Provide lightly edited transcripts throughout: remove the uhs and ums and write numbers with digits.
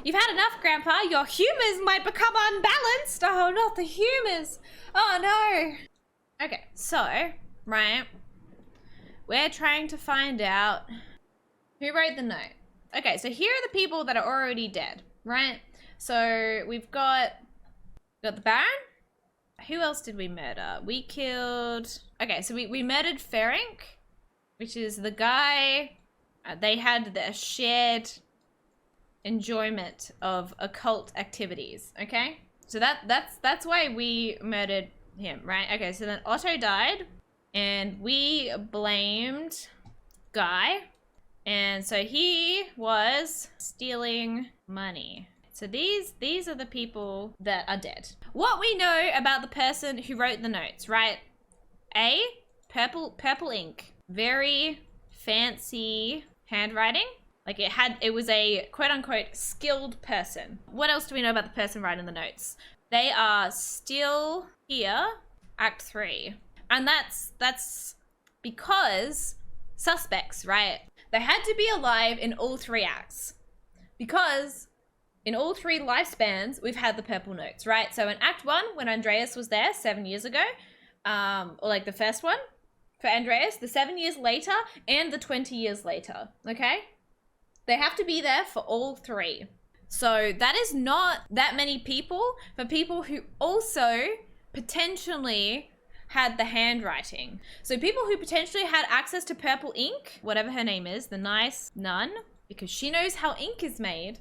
You've had enough, Grandpa. Your humors might become unbalanced. Oh, not the humors. Oh, no. Okay, so, right. We're trying to find out who wrote the note. Okay, so here are the people that are already dead, right? So we've got the Baron. Who else did we murder? We killed... Okay, so we murdered Ferenc, which is the guy... they had their shared enjoyment of occult activities, okay? So that's why we murdered him, right? Okay, so then Otto died, and we blamed Guy, and so he was stealing money. So these are the people that are dead. What we know about the person who wrote the notes, right? A, purple ink. Very fancy handwriting. Like it was a quote unquote skilled person. What else do we know about the person writing the notes? They are still here, Act 3. And that's because suspects, right? They had to be alive in all 3 acts. Because in all 3 lifespans, we've had the purple notes, right? So in Act 1, when Andreas was there 7 years ago, or like the first one for Andreas, the 7 years later, and the 20 years later, okay? They have to be there for all 3. So that is not that many people for people who also potentially had the handwriting. So people who potentially had access to purple ink, whatever her name is, the nice nun, because she knows how ink is made,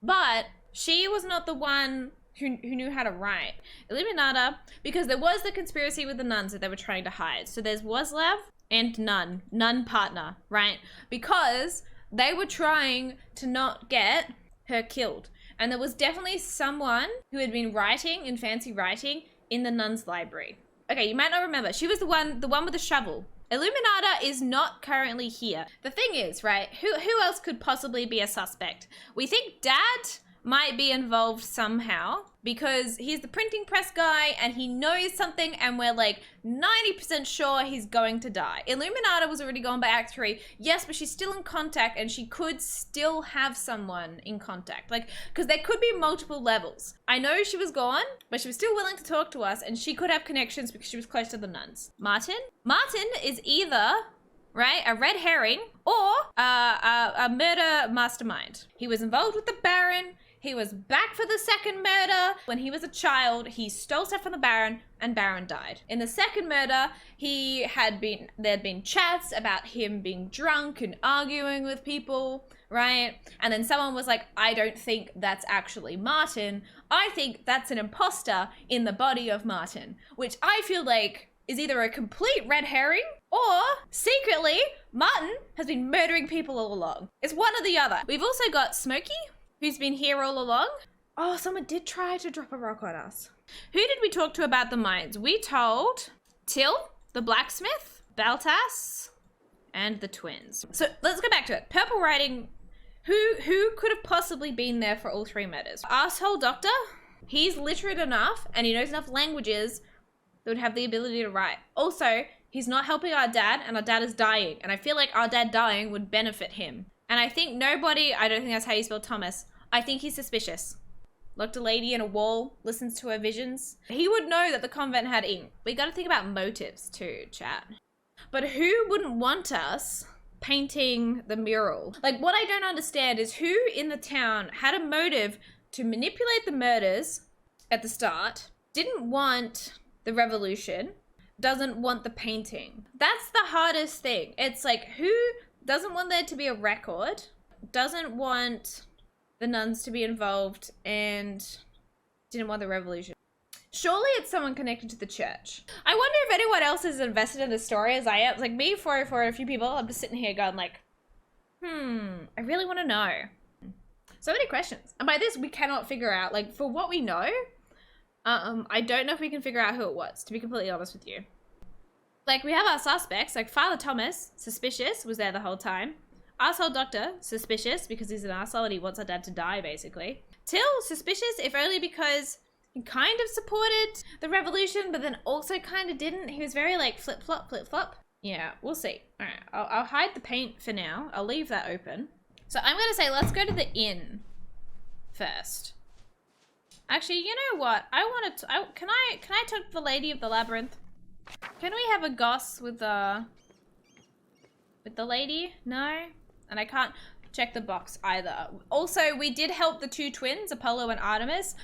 but she was not the one who knew how to write. Illuminata, because there was the conspiracy with the nuns that they were trying to hide. So there's Wozlav and nun partner, right? Because they were trying to not get her killed. And there was definitely someone who had been writing in fancy writing in the nun's library. Okay, you might not remember. She was the one with the shovel. Illuminata is not currently here. The thing is, right, who else could possibly be a suspect? We think Dad might be involved somehow because he's the printing press guy and he knows something and we're like 90% sure he's going to die. Illuminata was already gone by Act 3. Yes, but she's still in contact and she could still have someone in contact. Like, because there could be multiple levels. I know she was gone, but she was still willing to talk to us and she could have connections because she was close to the nuns. Martin is either... right? A red herring or a murder mastermind. He was involved with the Baron. He was back for the second murder. When he was a child, he stole stuff from the Baron and Baron died. In the second murder, there'd been chats about him being drunk and arguing with people, right? And then someone was like, I don't think that's actually Martin. I think that's an imposter in the body of Martin, which I feel like is either a complete red herring or secretly Martin has been murdering people all along. It's one or the other. We've also got Smokey, who's been here all along. Oh, someone did try to drop a rock on us. Who did we talk to about the mines? We told Till, the blacksmith, Baltas, and the twins. So let's go back to it. Purple writing, who could have possibly been there for all 3 murders? Asshole doctor, he's literate enough and he knows enough languages that would have the ability to write. Also, he's not helping our dad and our dad is dying. And I feel like our dad dying would benefit him. And I think I don't think that's how you spell Thomas. I think he's suspicious. Locked a lady in a wall, listens to her visions. He would know that the convent had ink. We gotta think about motives too, chat. But who wouldn't want us painting the mural? Like, what I don't understand is who in the town had a motive to manipulate the murders at the start, didn't want the revolution, doesn't want the painting. That's the hardest thing. It's like, who doesn't want there to be a record, doesn't want the nuns to be involved, and didn't want the revolution? Surely it's someone connected to the church. I wonder if anyone else is invested in the story as I am. It's like me, 404, a few people. I'm just sitting here going like, I really want to know. So many questions. And by this, we cannot figure out, like, for what we know, I don't know if we can figure out who it was, to be completely honest with you. Like, we have our suspects, like Father Thomas, suspicious, was there the whole time. Arsehole Doctor, suspicious, because he's an arsehole and he wants our dad to die, basically. Till, suspicious, if only because he kind of supported the revolution, but then also kind of didn't. He was very, like, flip-flop, flip-flop. Yeah, we'll see. All right, I'll hide the paint for now. I'll leave that open. So I'm going to say, let's go to the inn first. Actually, you know what? I want to. Can I talk to the lady of the labyrinth? Can we have a goss with the lady? No, and I can't check the box either. Also, we did help the two twins, Apollo and Artemis,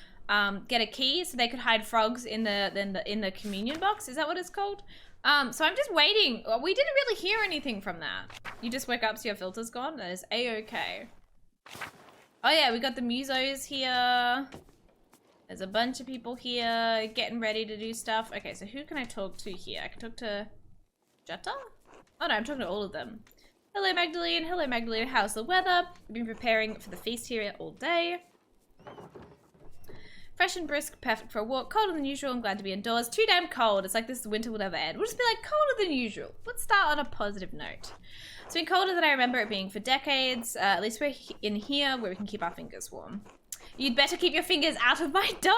get a key so they could hide frogs in the communion box. Is that what it's called? So I'm just waiting. We didn't really hear anything from that. You just woke up, so your filter's gone. That is a-okay. Oh yeah, we got the musos here. There's a bunch of people here getting ready to do stuff. Okay, so who can I talk to here? I can talk to Jutta? Oh no, I'm talking to all of them. Hello Magdalene, hello Magdalene. How's the weather? We've been preparing for the feast here all day. Fresh and brisk, perfect for a walk. Colder than usual, I'm glad to be indoors. Too damn cold. It's like this winter will never end. We'll just be like colder than usual. Let's start on a positive note. It's been colder than I remember it being for decades. At least we're in here where we can keep our fingers warm. You'd better keep your fingers out of my dough.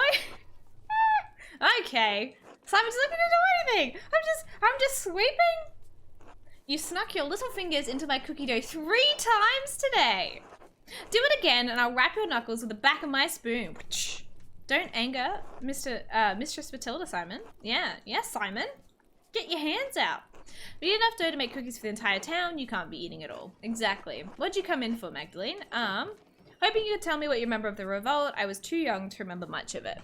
Okay. Simon's not gonna do anything. I'm just sweeping. You snuck your little fingers into my cookie dough 3 times today. Do it again and I'll wrap your knuckles with the back of my spoon. Don't anger Mistress Matilda, Simon. Yeah, Simon. Get your hands out. We need enough dough to make cookies for the entire town. You can't be eating it all. Exactly. What'd you come in for, Magdalene? Hoping you could tell me what you remember of the revolt. I was too young to remember much of it.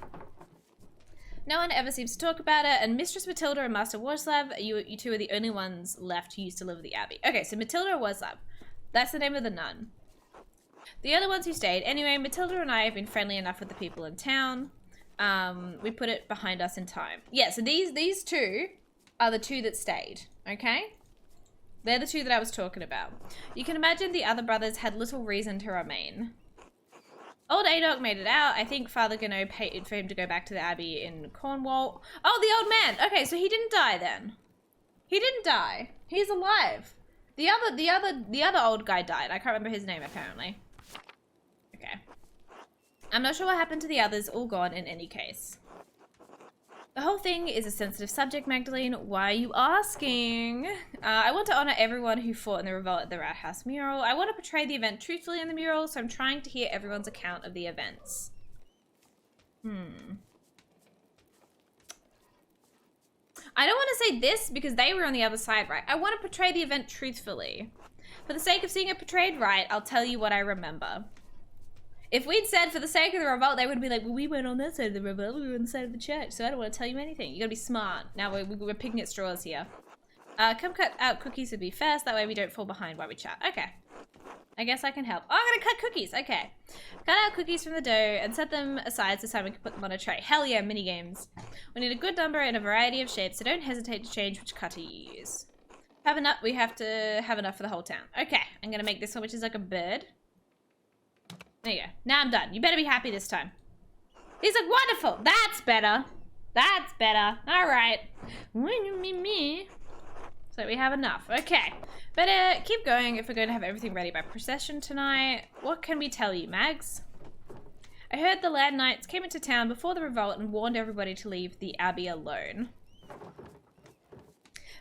No one ever seems to talk about it, and Mistress Matilda and Master Warslav, you two are the only ones left who used to live at the Abbey. Okay, so Matilda and Warslav. That's the name of the nun. The other ones who stayed. Anyway, Matilda and I have been friendly enough with the people in town. We put it behind us in time. Yeah, so these two are the two that stayed, okay? They're the two that I was talking about. You can imagine the other brothers had little reason to remain. Old Adog made it out. I think Father Gano paid for him to go back to the Abbey in Cornwall. Oh, the old man. Okay, so he didn't die then. He didn't die. He's alive. The other old guy died. I can't remember his name apparently. Okay. I'm not sure what happened to the others. All gone in any case. The whole thing is a sensitive subject, Magdalene. Why are you asking? I want to honor everyone who fought in the revolt at the Rat House mural. I want to portray the event truthfully in the mural, so I'm trying to hear everyone's account of the events. I don't want to say this because they were on the other side, right? I want to portray the event truthfully. For the sake of seeing it portrayed right, I'll tell you what I remember. If we'd said for the sake of the revolt, they would be like, well, we weren't on that side of the revolt, we were on the side of the church, so I don't want to tell you anything. You gotta be smart. Now we're picking at straws here. Come cut out cookies with me first, that way we don't fall behind while we chat. Okay. I guess I can help. Oh, I'm gonna cut cookies, okay. Cut out cookies from the dough and set them aside so Simon can put them on a tray. Hell yeah, mini games. We need a good number in a variety of shapes, so don't hesitate to change which cutter you use. Have enough, we have to have enough for the whole town. Okay, I'm gonna make this one, which is like a bird. There you go. Now I'm done. You better be happy this time. He's like, wonderful. That's better. That's better. All right. So we have enough. Okay. Better keep going if we're going to have everything ready by procession tonight. What can we tell you, Mags? I heard the Land Knights came into town before the revolt and warned everybody to leave the Abbey alone.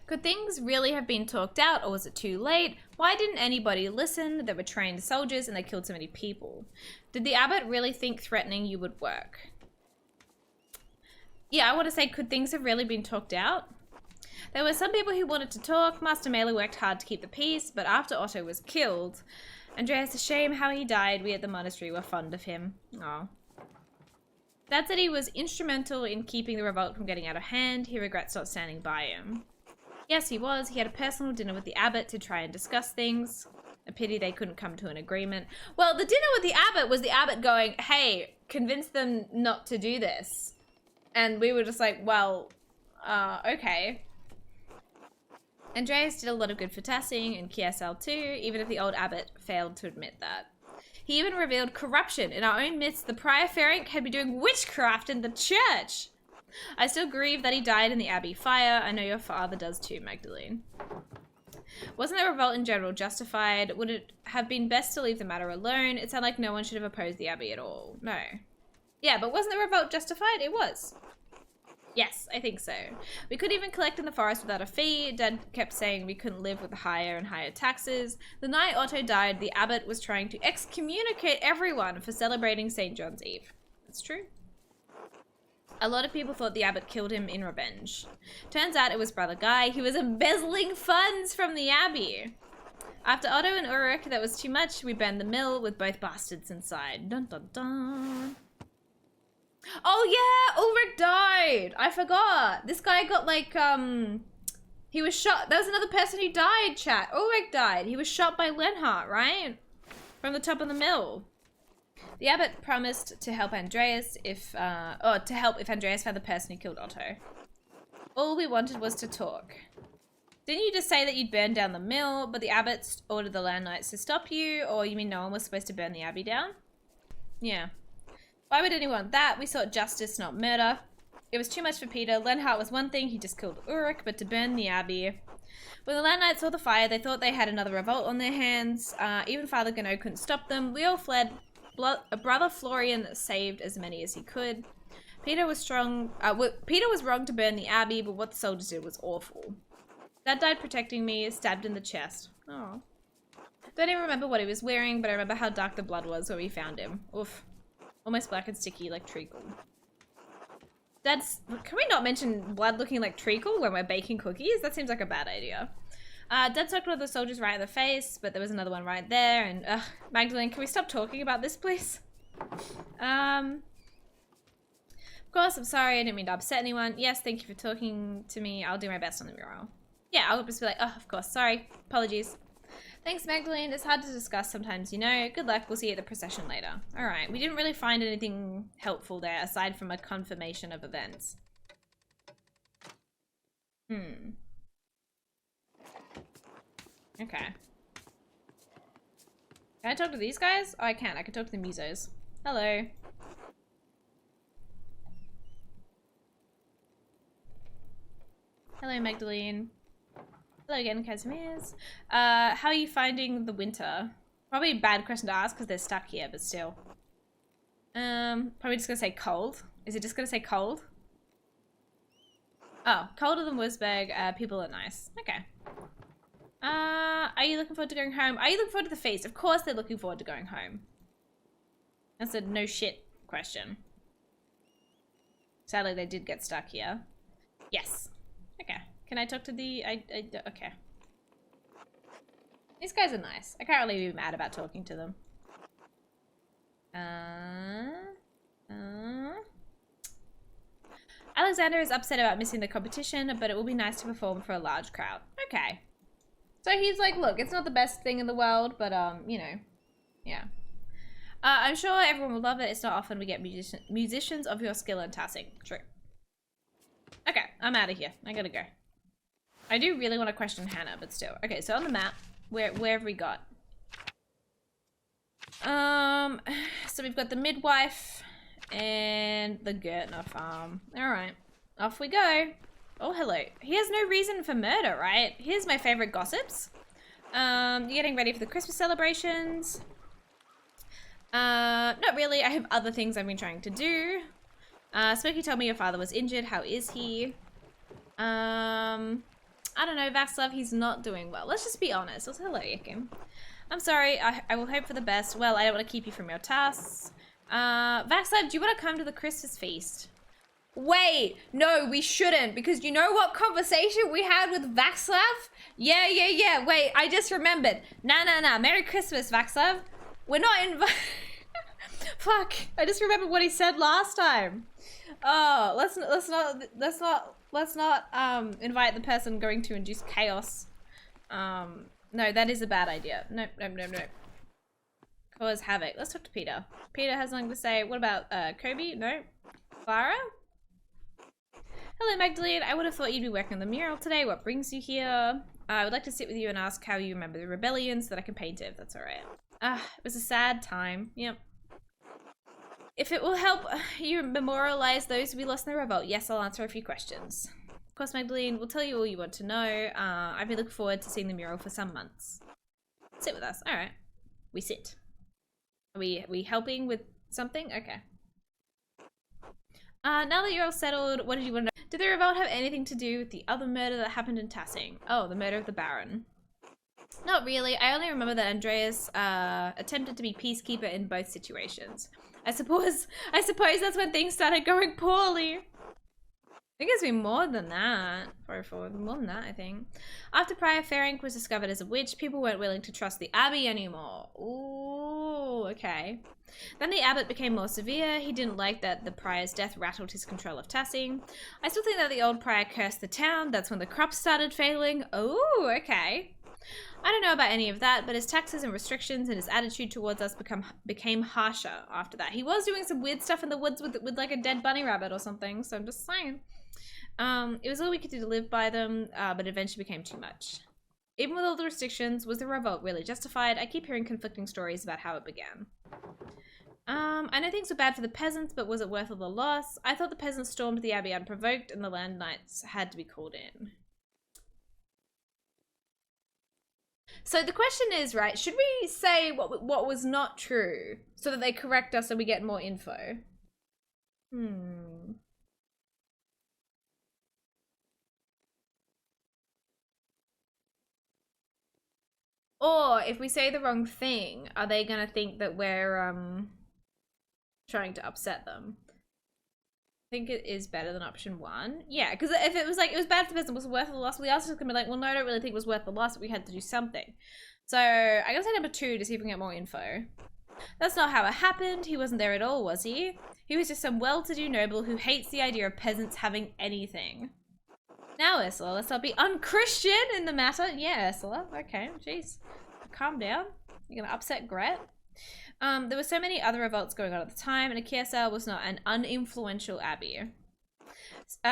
Could things really have been talked out, or was it too late? Why didn't anybody listen? They were trained soldiers and they killed so many people. Did the abbot really think threatening you would work? Yeah, I want to say, could things have really been talked out? There were some people who wanted to talk. Master Mailer worked hard to keep the peace, but after Otto was killed, Andreas, a shame how he died. We at the monastery were fond of him. Oh. Dad said he was instrumental in keeping the revolt from getting out of hand. He regrets not standing by him. Yes, he was. He had a personal dinner with the abbot to try and discuss things. A pity they couldn't come to an agreement. Well, the dinner with the abbot was the abbot going, hey, convince them not to do this. And we were just like, well, okay. Andreas did a lot of good for Tassing and KSL too, even if the old abbot failed to admit that. He even revealed corruption in our own midst. The prior Ferenc had been doing witchcraft in the church. I still grieve that he died in the Abbey fire. I know your father does too, Magdalene. Wasn't the revolt in general justified? Would it have been best to leave the matter alone? It sounded like no one should have opposed the Abbey at all. No. Yeah, but wasn't the revolt justified? It was. Yes, I think so. We couldn't even collect in the forest without a fee. Dad kept saying we couldn't live with higher and higher taxes. The night Otto died, the abbot was trying to excommunicate everyone for celebrating St. John's Eve. That's true. A lot of people thought the abbot killed him in revenge. Turns out it was Brother Guy. He was embezzling funds from the abbey. After Otto and Ulrich, that was too much. We burned the mill with both bastards inside. Dun dun dun. Oh yeah, Ulrich died. I forgot. This guy got like, he was shot. There was another person who died, chat. Ulrich died. He was shot by Lenhart, right? From the top of the mill. The abbot promised to help Andreas if Andreas found the person who killed Otto. All we wanted was to talk. Didn't you just say that you'd burn down the mill, but the abbot ordered the land knights to stop you? Or you mean no one was supposed to burn the abbey down? Yeah. Why would anyone want that? We sought justice, not murder. It was too much for Peter. Lenhart was one thing, he just killed Ulrich, but to burn the abbey. When the land knights saw the fire, they thought they had another revolt on their hands. Even Father Gano couldn't stop them. We all fled. Brother Florian saved as many as he could. Peter was wrong to burn the abbey, but what the soldiers did was awful. Dad died protecting me, stabbed in the chest. Oh. Don't even remember what he was wearing, but I remember how dark the blood was when we found him. Oof. Almost black and sticky like treacle. Can we not mention blood looking like treacle when we're baking cookies? That seems like a bad idea. Dad socked one of the soldiers right in the face, but there was another one right there, and Magdalene, can we stop talking about this, please? Of course, I'm sorry, I didn't mean to upset anyone. Yes, thank you for talking to me. I'll do my best on the mural. Yeah, I'll just be like, oh, of course, sorry. Apologies. Thanks, Magdalene. It's hard to discuss sometimes, you know. Good luck. We'll see you at the procession later. All right. We didn't really find anything helpful there, aside from a confirmation of events. Okay. Can I talk to these guys? Oh, I can. I can talk to the musos. Hello. Hello, Magdalene. Hello again, Casimir's. How are you finding the winter? Probably a bad question to ask because they're stuck here, but still. Probably just gonna say cold. Is it just gonna say cold? Oh, colder than Wurzburg. People are nice. Okay. Are you looking forward to going home? Are you looking forward to the feast? Of course they're looking forward to going home. That's a no shit question. Sadly, they did get stuck here. Yes. Okay. Can I talk to the... okay. These guys are nice. I can't really be mad about talking to them. Alexander is upset about missing the competition, but it will be nice to perform for a large crowd. Okay. So he's like, look, it's not the best thing in the world, but, you know, yeah. I'm sure everyone will love it. It's not often we get musicians of your skill and tassing. True. Okay, I'm out of here. I gotta go. I do really want to question Hannah, but still. Okay, so on the map, where have we got? So we've got the midwife and the Gertner farm. All right, off we go. Oh, hello. He has no reason for murder, right? Here's my favorite gossips. You're getting ready for the Christmas celebrations. Not really. I have other things I've been trying to do. Smokey told me your father was injured. How is he? I don't know, Václav, he's not doing well. Let's just be honest. Also, hello, Yakim. I'm sorry, I will hope for the best. Well, I don't want to keep you from your tasks. Václav, do you want to come to the Christmas feast? Wait, no, we shouldn't, because you know what conversation we had with Václav? Yeah. Wait, I just remembered. Nah. Merry Christmas, Václav. We're not invited. Fuck, I just remembered what he said last time. Oh, let's not invite the person going to induce chaos. No, that is a bad idea. No. Cause havoc. Let's talk to Peter. Peter has something to say. What about Kobe? No. Clara? Hello, Magdalene. I would have thought you'd be working on the mural today. What brings you here? I would like to sit with you and ask how you remember the rebellion so that I can paint it, if that's alright. It was a sad time. Yep. If it will help you memorialize those we lost in the revolt, yes, I'll answer a few questions. Of course, Magdalene, we'll tell you all you want to know. I've been looking forward to seeing the mural for some months. Sit with us. All right. We sit. Are we helping with something? Okay. Now that you're all settled, what did you want to know? Did the revolt have anything to do with the other murder that happened in Tassing? Oh, the murder of the Baron. Not really. I only remember that Andreas attempted to be peacekeeper in both situations. I suppose that's when things started going poorly. I think it's been more than that. More than that, I think. After Prior Ferenc was discovered as a witch, people weren't willing to trust the Abbey anymore. Ooh, okay. Then the abbot became more severe. He didn't like that the prior's death rattled his control of Tassing. I still think that the old prior cursed the town. That's when the crops started failing. Oh, okay. I don't know about any of that, but his taxes and restrictions and his attitude towards us became harsher after that. He was doing some weird stuff in the woods with like a dead bunny rabbit or something, so I'm just saying. It was all we could do to live by them, but eventually became too much. Even with all the restrictions, was the revolt really justified? I keep hearing conflicting stories about how it began. I know things were bad for the peasants, but was it worth all the loss? I thought the peasants stormed the abbey unprovoked and the land knights had to be called in. So the question is, right, should we say what was not true so that they correct us and we get more info? Or if we say the wrong thing, are they gonna think that we're trying to upset them? I think it is better than option one. Yeah, because if it was like, it was bad for the business, was worth the loss, well, the answer's gonna be like, well, no, I don't really think it was worth the loss, but we had to do something. So I'm gonna say number two to see if we can get more info. That's not how it happened. He wasn't there at all, was he? He was just some well-to-do noble who hates the idea of peasants having anything. Now, Ursula, let's not be unchristian in the matter. Yeah, Ursula. Okay, jeez. Calm down. You're gonna upset Gret. There were so many other revolts going on at the time, and Akiasa was not an uninfluential abbey.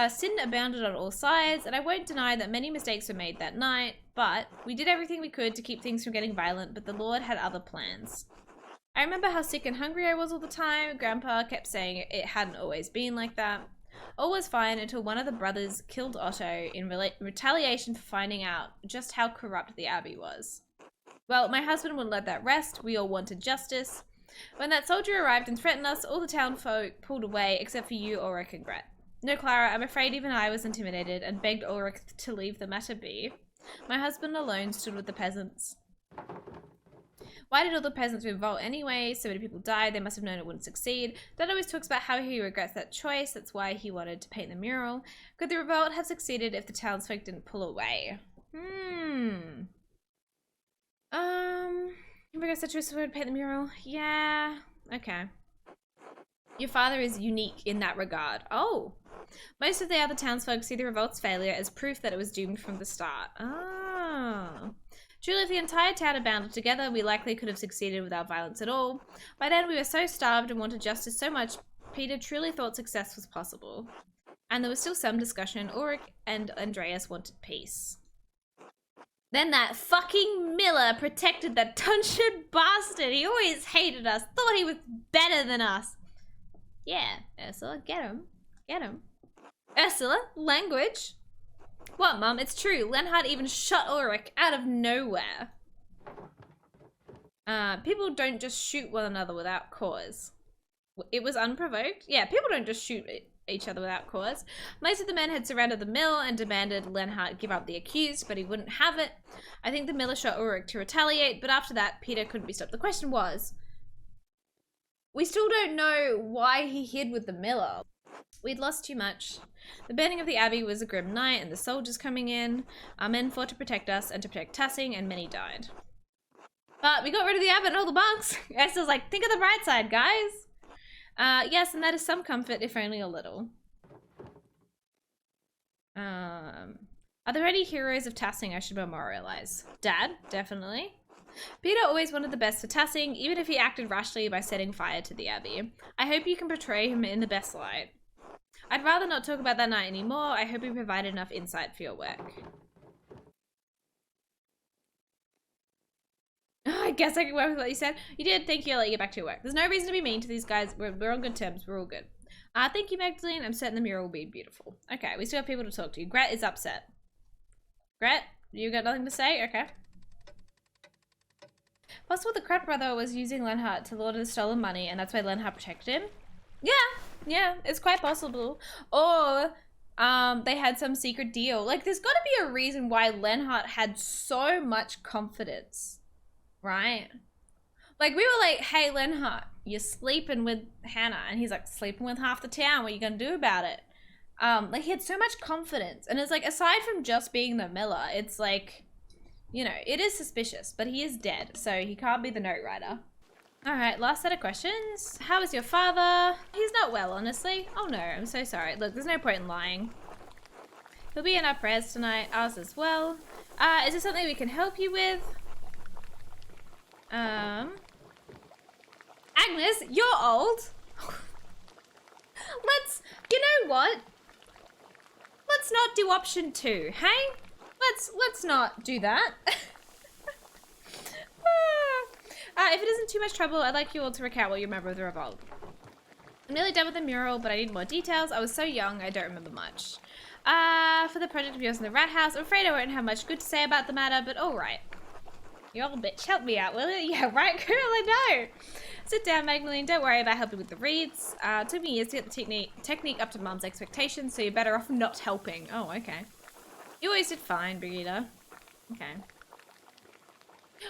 Sin abounded on all sides, and I won't deny that many mistakes were made that night, but we did everything we could to keep things from getting violent, but the Lord had other plans. I remember how sick and hungry I was all the time. Grandpa kept saying it hadn't always been like that. All was fine until one of the brothers killed Otto in retaliation for finding out just how corrupt the abbey was. Well, my husband wouldn't let that rest. We all wanted justice. When that soldier arrived and threatened us, all the town folk pulled away, except for you, Ulrich, and Gret. No, Clara, I'm afraid even I was intimidated and begged Ulrich to leave the matter be. My husband alone stood with the peasants. Why did all the peasants revolt anyway? So many people died. They must have known it wouldn't succeed. Dad always talks about how he regrets that choice. That's why he wanted to paint the mural. Could the revolt have succeeded if the townsfolk didn't pull away? You regrets that choice to paint the mural? Yeah. Okay. Your father is unique in that regard. Oh. Most of the other townsfolk see the revolt's failure as proof that it was doomed from the start. Oh. Truly, if the entire town had banded together, we likely could have succeeded without violence at all. By then, we were so starved and wanted justice so much, Peter truly thought success was possible. And there was still some discussion. Ulrich and Andreas wanted peace. Then that fucking Miller protected that Tunshid bastard. He always hated us, thought he was better than us. Yeah, Ursula, get him. Get him. Ursula, language. What, Mum? It's true. Lenhard even shot Ulrich out of nowhere. People don't just shoot one another without cause. It was unprovoked? Yeah, people don't just shoot each other without cause. Most of the men had surrounded the mill and demanded Lenhard give up the accused, but he wouldn't have it. I think the miller shot Ulrich to retaliate, but after that, Peter couldn't be stopped. The question was, we still don't know why he hid with the miller. We'd lost too much. The burning of the abbey was a grim night, and the soldiers coming in. Our men fought to protect us and to protect Tassing, and many died. But we got rid of the abbot and all the monks. Esther's like, think of the bright side, guys. Yes, and that is some comfort, if only a little. Are there any heroes of Tassing I should memorialize? Dad, definitely. Peter always wanted the best for Tassing, even if he acted rashly by setting fire to the abbey. I hope you can portray him in the best light. I'd rather not talk about that night anymore. I hope you provided enough insight for your work. Oh, I guess I can work with what you said. You did. Thank you. I'll let you get back to your work. There's no reason to be mean to these guys. We're on good terms. We're all good. Thank you, Magdalene. I'm certain the mural will be beautiful. Okay, we still have people to talk to. Gret is upset. Gret, you got nothing to say? Okay. Possible the Crap brother was using Lenhard to launder the stolen money, and that's why Lenhard protected him? Yeah, it's quite possible. Or they had some secret deal. Like, there's got to be a reason why Lenhart had so much confidence, right? Like, we were like, hey, Lenhart, you're sleeping with Hannah. And he's like, sleeping with half the town. What are you going to do about it? Like, he had so much confidence. And it's like, aside from just being the miller, it's like, you know, it is suspicious. But he is dead, so he can't be the note writer. All right, last set of questions. How is your father? He's not well, honestly. Oh no, I'm so sorry. Look, there's no point in lying. He'll be in our prayers tonight, ours as well. Is there something we can help you with? Agnes, you're old. You know what? Let's not do option 2, hey? Let's not do that. If it isn't too much trouble, I'd like you all to recount what you remember of the revolt. I'm nearly done with the mural, but I need more details. I was so young, I don't remember much. For the project of yours in the rat house, I'm afraid I won't have much good to say about the matter, but alright. You old bitch, help me out, will you? Yeah, right, girl, I know. Sit down, Magdalene. Don't worry about helping with the reads. It took me years to get the technique up to Mum's expectations, so you're better off not helping. Oh, okay. You always did fine, Brigitte. Okay.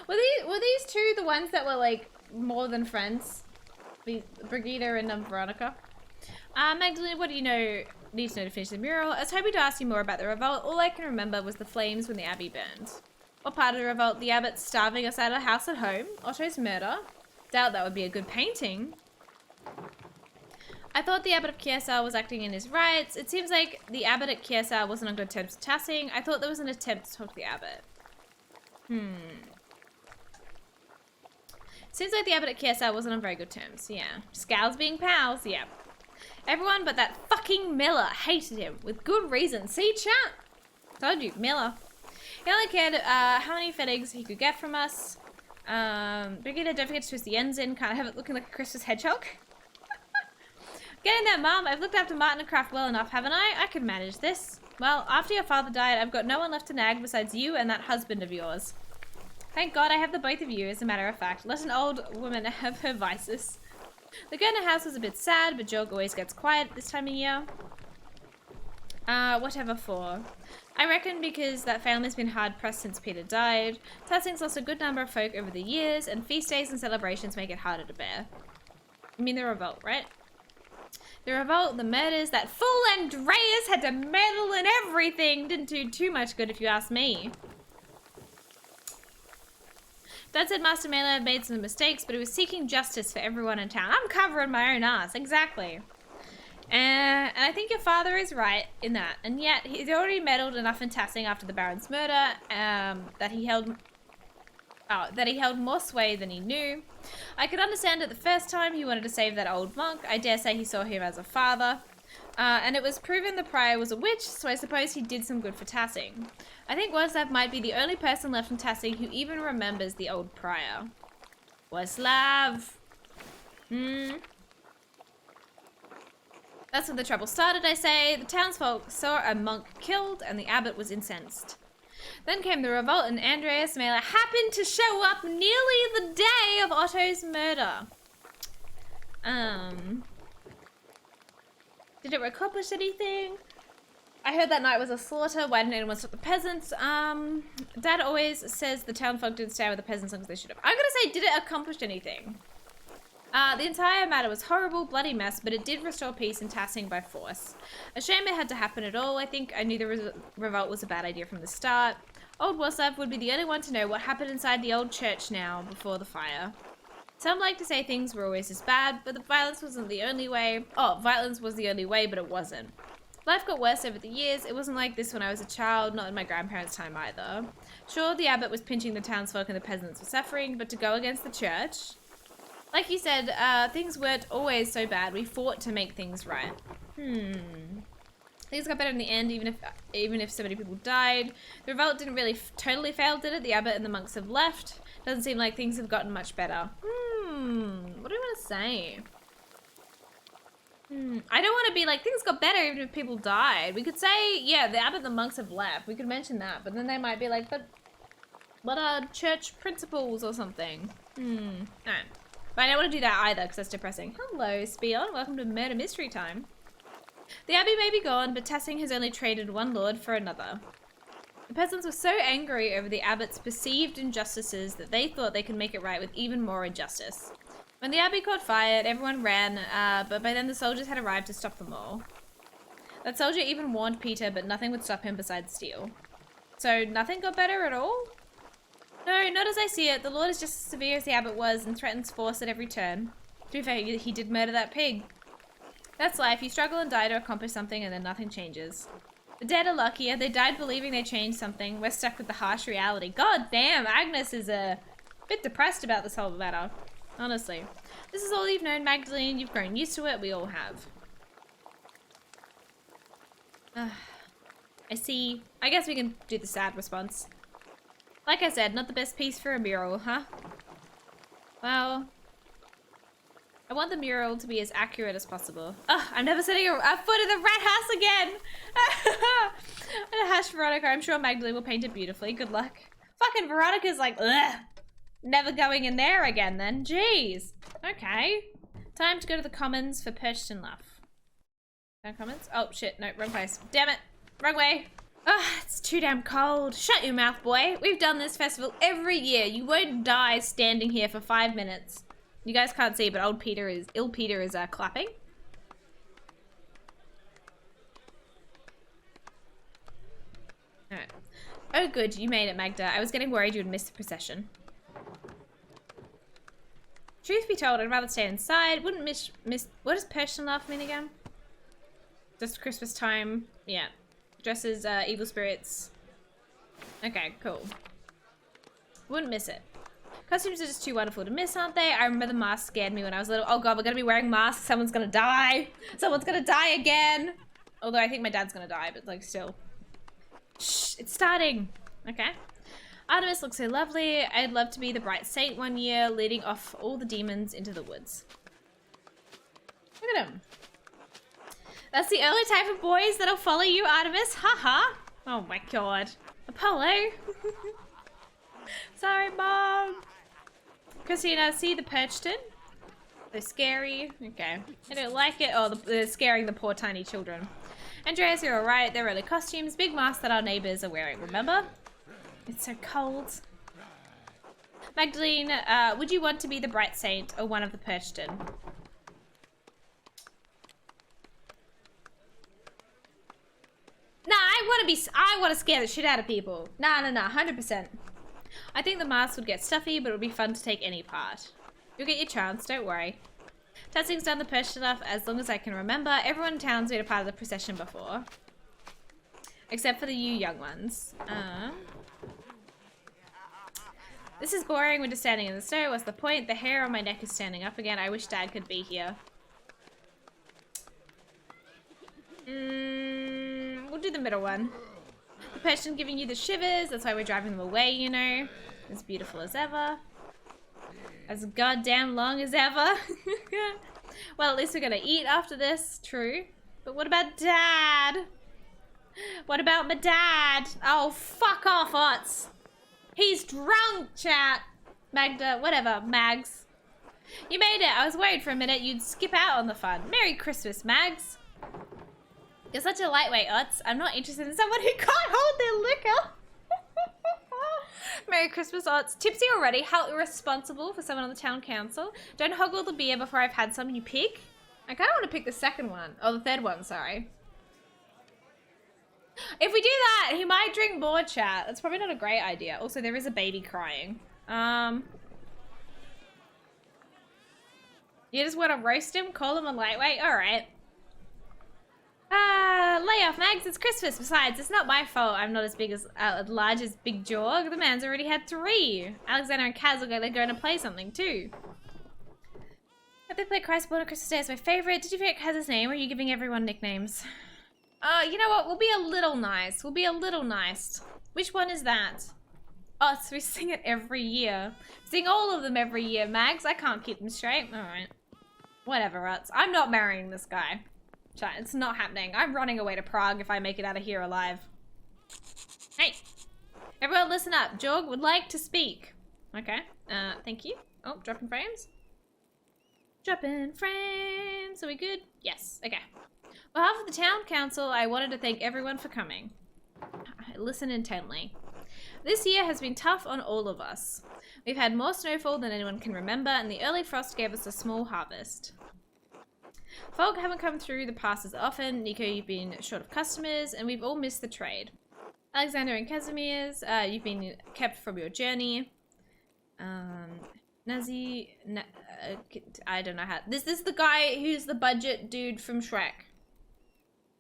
Were these two the ones that were like more than friends? Brigitte and Veronica. Magdalene, what do you know? Need to know to finish the mural. I was hoping to ask you more about the revolt. All I can remember was the flames when the abbey burned. What part of the revolt? The abbot starving us out of house at home? Otto's murder? Doubt that would be a good painting. I thought the abbot of Kiersau was acting in his rights. It seems like the abbot at Kiersau wasn't on good terms with Tassing. I thought there was an attempt to talk to the abbot. Seems like the abbot at Kiersau wasn't on very good terms. Yeah. Scowls being pals. Yeah. Everyone but that fucking Miller hated him with good reason. See, chat? Told you, Miller. He only cared how many fettings he could get from us. Brigitte, don't forget to twist the ends in. Can't have it looking like a Christmas hedgehog. Getting there, Mum. I've looked after Martin and Kraft well enough, haven't I? I can manage this. Well, after your father died, I've got no one left to nag besides you and that husband of yours. Thank God I have the both of you, as a matter of fact. Let an old woman have her vices. The Gurner house was a bit sad, but Jorg always gets quiet this time of year. Whatever for. I reckon because that family's been hard-pressed since Peter died. Tassing's lost a good number of folk over the years, and feast days and celebrations make it harder to bear. I mean the revolt, right? The revolt, the murders, that fool Andreas had to meddle in everything. Didn't do too much good if you ask me. Dad said Master Mela had made some mistakes, but he was seeking justice for everyone in town. I'm covering my own ass, exactly. And I think your father is right in that. And yet, he's already meddled enough in Tassing after the Baron's murder that he held more sway than he knew. I could understand it the first time he wanted to save that old monk. I dare say he saw him as a father. And it was proven the prior was a witch, so I suppose he did some good for Tassing. I think Władysław might be the only person left in Tassing who even remembers the old prior. Władysław! That's when the trouble started, I say. The townsfolk saw a monk killed, and the abbot was incensed. Then came the revolt, and Andreas Mela happened to show up nearly the day of Otto's murder. Did it accomplish anything? I heard that night was a slaughter. Why didn't anyone stop the peasants? Dad always says the townfolk didn't stay with the peasants as long as they should have. I'm gonna say, did it accomplish anything? The entire matter was horrible, bloody mess, but it did restore peace in Tassing by force. A shame it had to happen at all. I think I knew the revolt was a bad idea from the start. Old Władysław would be the only one to know what happened inside the old church now, before the fire. Some like to say things were always as bad, but the violence wasn't the only way. Oh, violence was the only way, but it wasn't. Life got worse over the years. It wasn't like this when I was a child, not in my grandparents' time either. Sure, the abbot was pinching the townsfolk and the peasants were suffering, but to go against the church... Like you said, things weren't always so bad. We fought to make things right. Things got better in the end, even if so many people died. The revolt didn't really totally fail, did it? The abbot and the monks have left. Doesn't seem like things have gotten much better. What do I want to say? I don't want to be like, things got better even if people died. We could say, yeah, the abbot and the monks have left. We could mention that, but then they might be like, but what are church principles or something? Alright. But I don't want to do that either because that's depressing. Hello, Spion. Welcome to Murder Mystery Time. The abbey may be gone, but Tassing has only traded one lord for another. The peasants were so angry over the abbot's perceived injustices that they thought they could make it right with even more injustice. When the abbey caught fire, everyone ran, but by then the soldiers had arrived to stop them all. That soldier even warned Peter, but nothing would stop him besides steel. So nothing got better at all? No, not as I see it. The Lord is just as severe as the abbot was and threatens force at every turn. To be fair, he did murder that pig. That's life. You struggle and die to accomplish something and then nothing changes. The dead are luckier. They died believing they changed something. We're stuck with the harsh reality. God damn, Agnes is a bit depressed about this whole matter. Honestly. This is all you've known, Magdalene. You've grown used to it. We all have. I see. I guess we can do the sad response. Like I said, not the best piece for a mural, huh? Well, I want the mural to be as accurate as possible. Ugh, I'm never setting a foot in the rat house again! Hash Veronica, I'm sure Magdalene will paint it beautifully. Good luck. Fucking Veronica's like, ugh! Never going in there again then. Jeez. Okay. Time to go to the commons for Perched and Luff. No comments? Oh shit, no, wrong place. Damn it. Wrong way. Ugh, it's too damn cold. Shut your mouth, boy. We've done this festival every year. You won't die standing here for 5 minutes. You guys can't see, but ill Peter is clapping. Alright. Oh good, you made it, Magda. I was getting worried you would miss the procession. Truth be told, I'd rather stay inside. Wouldn't miss what does Perched and Laugh mean again? Just Christmas time. Yeah. Dresses, evil spirits. Okay, cool. Wouldn't miss it. Costumes are just too wonderful to miss, aren't they? I remember the mask scared me when I was little. Oh god, we're gonna be wearing masks. Someone's gonna die. Someone's gonna die again. Although I think my dad's gonna die, but like still. Shh, it's starting. Okay. Artemis looks so lovely. I'd love to be the bright saint one year, leading off all the demons into the woods. Look at him. That's the only type of boys that'll follow you, Artemis. Haha. Oh my god. Apollo. Sorry, Mom. Christina, see the Perchton? They're scary. Okay. I don't like it. Oh, they're scaring the poor tiny children. Andreas, you're alright. They're really costumes. Big masks that our neighbors are wearing, remember? It's so cold. Magdalene, would you want to be the bright saint or one of the Perchton? Nah, I want to scare the shit out of people. Nah, 100%. I think the mask would get stuffy, but it would be fun to take any part. You'll get your chance, don't worry. Tassing's done the Perched enough as long as I can remember. Everyone in town's been a part of the procession before. Except for the you young ones. This is boring. We're just standing in the snow. What's the point? The hair on my neck is standing up again. I wish Dad could be here. We'll do the middle one. The person giving you the shivers. That's why we're driving them away, you know. As beautiful as ever. As goddamn long as ever. Well, at least we're gonna eat after this. True. But what about Dad? What about my dad? Oh, fuck off, Otts. He's drunk, chat. Magda, whatever, Mags. You made it. I was worried for a minute you'd skip out on the fun. Merry Christmas, Mags. You're such a lightweight, Utz. I'm not interested in someone who can't hold their liquor. Merry Christmas, Utz. Tipsy already? How irresponsible for someone on the town council. Don't hoggle the beer before I've had some. You pick? I kind of want to pick the second one. Oh, the third one, sorry. If we do that, he might drink more, chat. That's probably not a great idea. Also, there is a baby crying. You just want to roast him? Call him a lightweight? Alright. Lay off, Mags. It's Christmas. Besides, it's not my fault I'm not as big as, large as Big Jorg. The man's already had 3. Alexander and Kaz are going to play something too. If they play Christ Born on Christmas Day is my favorite. Did you forget Kaz's name, or are you giving everyone nicknames? You know what? We'll be a little nice. We'll be a little nice. Which one is that? Oh, so we sing it every year. Sing all of them every year, Mags. I can't keep them straight. Alright. Whatever, Ruts. I'm not marrying this guy. It's not happening. I'm running away to Prague if I make it out of here alive. Hey! Everyone listen up. Jorg would like to speak. Okay. Thank you. Oh, dropping frames. Drop in frames. Are we good? Yes. Okay. On behalf of the town council, I wanted to thank everyone for coming. Listen intently. This year has been tough on all of us. We've had more snowfall than anyone can remember, and the early frost gave us a small harvest. Folk haven't come through the pass as often. Nico, you've been short of customers, and we've all missed the trade. Alexander and Casimir's, you've been kept from your journey. I don't know how. This is the guy who's the budget dude from Shrek.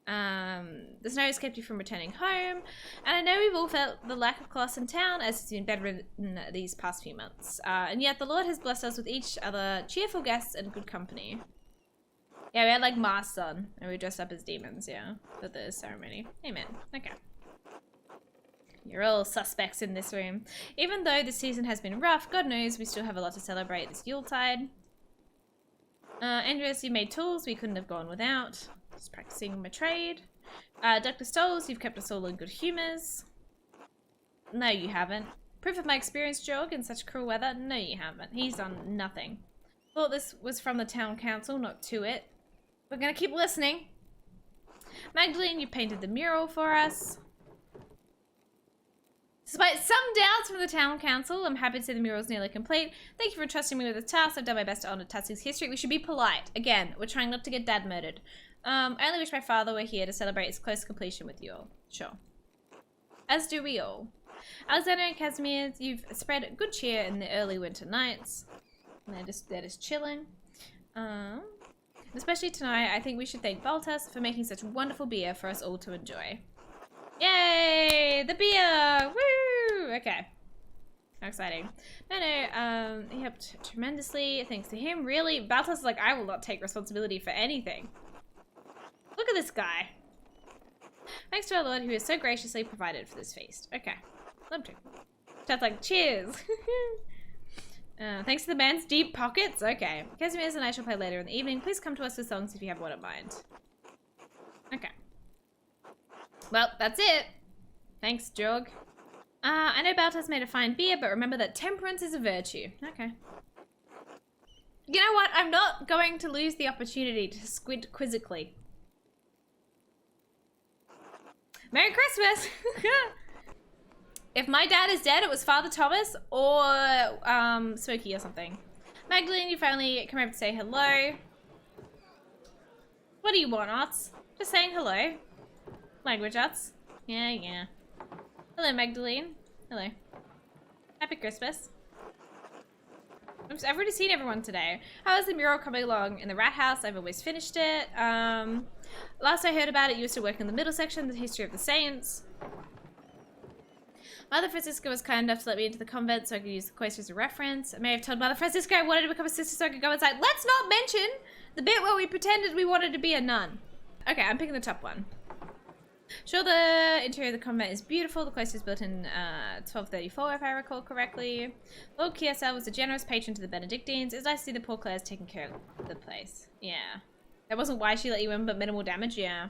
The snow has kept you from returning home, and I know we've all felt the lack of class in town as it's been bedridden these past few months. And yet the Lord has blessed us with each other cheerful guests and good company. Yeah, we had like masks on, and we dressed up as demons, yeah, for the ceremony. Amen. Okay. You're all suspects in this room. Even though this season has been rough, God knows we still have a lot to celebrate this Yuletide. Andreas, you made tools we couldn't have gone without. Just practicing my trade. Dr. Stoles, you've kept us all in good humors. No, you haven't. Proof of my experience, Jorg, in such cruel weather? No, you haven't. He's done nothing. Thought this was from the town council, not to it. We're gonna keep listening. Magdalene, you painted the mural for us. Despite some doubts from the town council, I'm happy to say the mural is nearly complete. Thank you for trusting me with this task. I've done my best to honor Tassie's history. We should be polite. Again, we're trying not to get dad murdered. I only wish my father were here to celebrate its close completion with you all. Sure. As do we all. Alexander and Casimir, you've spread good cheer in the early winter nights. They're just chilling. Especially tonight, I think we should thank Baltas for making such wonderful beer for us all to enjoy. Yay! The beer! Woo! Okay. How exciting. No, he helped tremendously. Thanks to him. Really? Baltas is like, I will not take responsibility for anything. Look at this guy. Thanks to our Lord who has so graciously provided for this feast. Okay. Love to. That's like, cheers! Thanks to the man's deep pockets? Okay. Casimir and I shall play later in the evening. Please come to us with songs if you have one in mind. Okay. Well, that's it. Thanks, Jorg. I know Baltas made a fine beer, but remember that temperance is a virtue. Okay. You know what? I'm not going to lose the opportunity to squint quizzically. Merry Christmas! If my dad is dead, it was Father Thomas or Smokey or something. Magdalene, you finally come over to say hello. What do you want, Arts? Just saying hello. Language Arts. Yeah. Hello, Magdalene. Hello. Happy Christmas. Oops, I've already seen everyone today. How is the mural coming along in the rat house? I've always finished it. Last I heard about it, you used to work in the middle section, the history of the saints. Mother Francisca was kind enough to let me into the convent so I could use the cloister as a reference. I may have told Mother Francisca I wanted to become a sister so I could go inside. Let's not mention the bit where we pretended we wanted to be a nun. Okay, I'm picking the top one. Sure, the interior of the convent is beautiful. The cloister is built in 1234, if I recall correctly. Lord Kiesel was a generous patron to the Benedictines. It's nice to see the poor Clares taking care of the place. Yeah. That wasn't why she let you in, but minimal damage, yeah.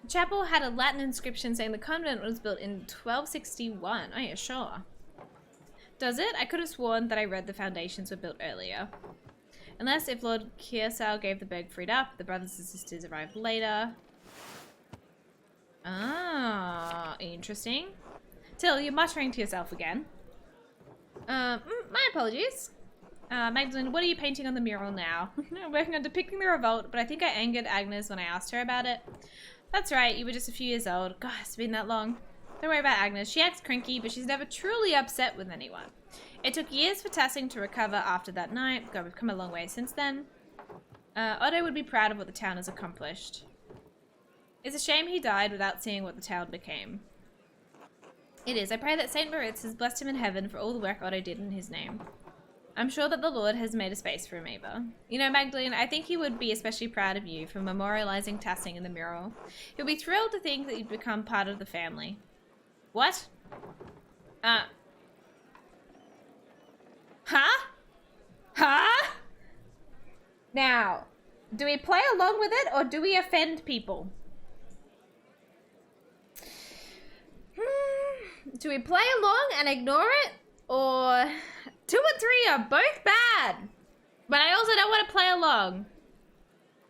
The chapel had a Latin inscription saying the convent was built in 1261. Oh yeah, sure. Does it? I could have sworn that I read the foundations were built earlier. Unless if Lord Kiesel gave the burg freed up, the brothers and sisters arrived later. Ah, interesting. Till, you're muttering to yourself again. My apologies. Magdalene, what are you painting on the mural now? I'm working on depicting the revolt, but I think I angered Agnes when I asked her about it. That's right, you were just a few years old. God, it's been that long. Don't worry about Agnes. She acts cranky, but she's never truly upset with anyone. It took years for Tassing to recover after that night. God, we've come a long way since then. Otto would be proud of what the town has accomplished. It's a shame he died without seeing what the town became. It is. I pray that St. Moritz has blessed him in heaven for all the work Otto did in his name. I'm sure that the Lord has made a space for him, Eva. You know, Magdalene, I think he would be especially proud of you for memorializing Tassing in the mural. He'll be thrilled to think that you've become part of the family. What? Huh? Huh? Now, do we play along with it or do we offend people? Do we play along and ignore it? Or 2 and 3 are both bad? But I also don't want to play along.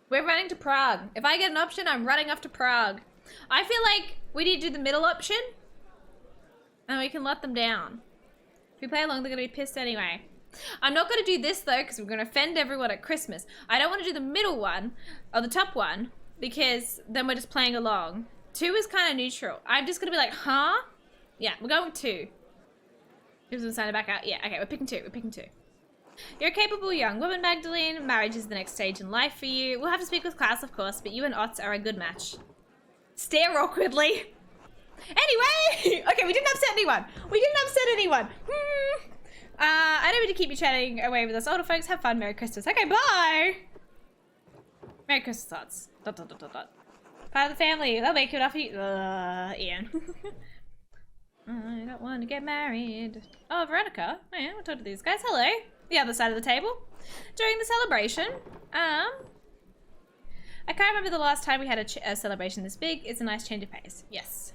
We're running to Prague. If I get an option, I'm running off to Prague. I feel like we need to do the middle option. And we can let them down. If we play along, they're going to be pissed anyway. I'm not going to do this though, because we're going to offend everyone at Christmas. I don't want to do the middle one, or the top one, because then we're just playing along. 2 is kind of neutral. I'm just going to be like, huh? Yeah, we're going with 2. Who's going to sign it back out? Yeah, okay, we're picking 2. We're picking 2. You're a capable young woman, Magdalene. Marriage is the next stage in life for you. We'll have to speak with Klaus, of course, but you and Otz are a good match. Stare awkwardly. Anyway! Okay, we didn't upset anyone. We didn't upset anyone. I don't mean to keep you chatting away with us older folks. Have fun. Merry Christmas. Okay, bye! Merry Christmas, thoughts. ... Part of the family. They'll make it off you. Ian. I don't want to get married. Oh, Veronica. Oh yeah, we'll talk to these guys. Hello. The other side of the table. During the celebration, I can't remember the last time we had a celebration this big. It's a nice change of pace. Yes.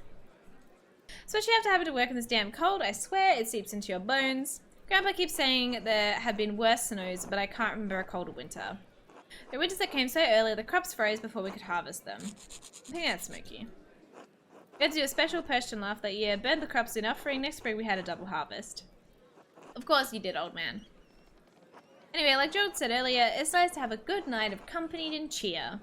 Especially after having to work in this damn cold, I swear it seeps into your bones. Grandpa keeps saying there have been worse snows, but I can't remember a colder winter. The winters that came so early, the crops froze before we could harvest them. I think that's smoky. We had to do a special Persian laugh that year, burned the crops in offering. Next spring we had a double harvest. Of course you did, old man. Anyway, like George said earlier, it's nice to have a good night of company and cheer.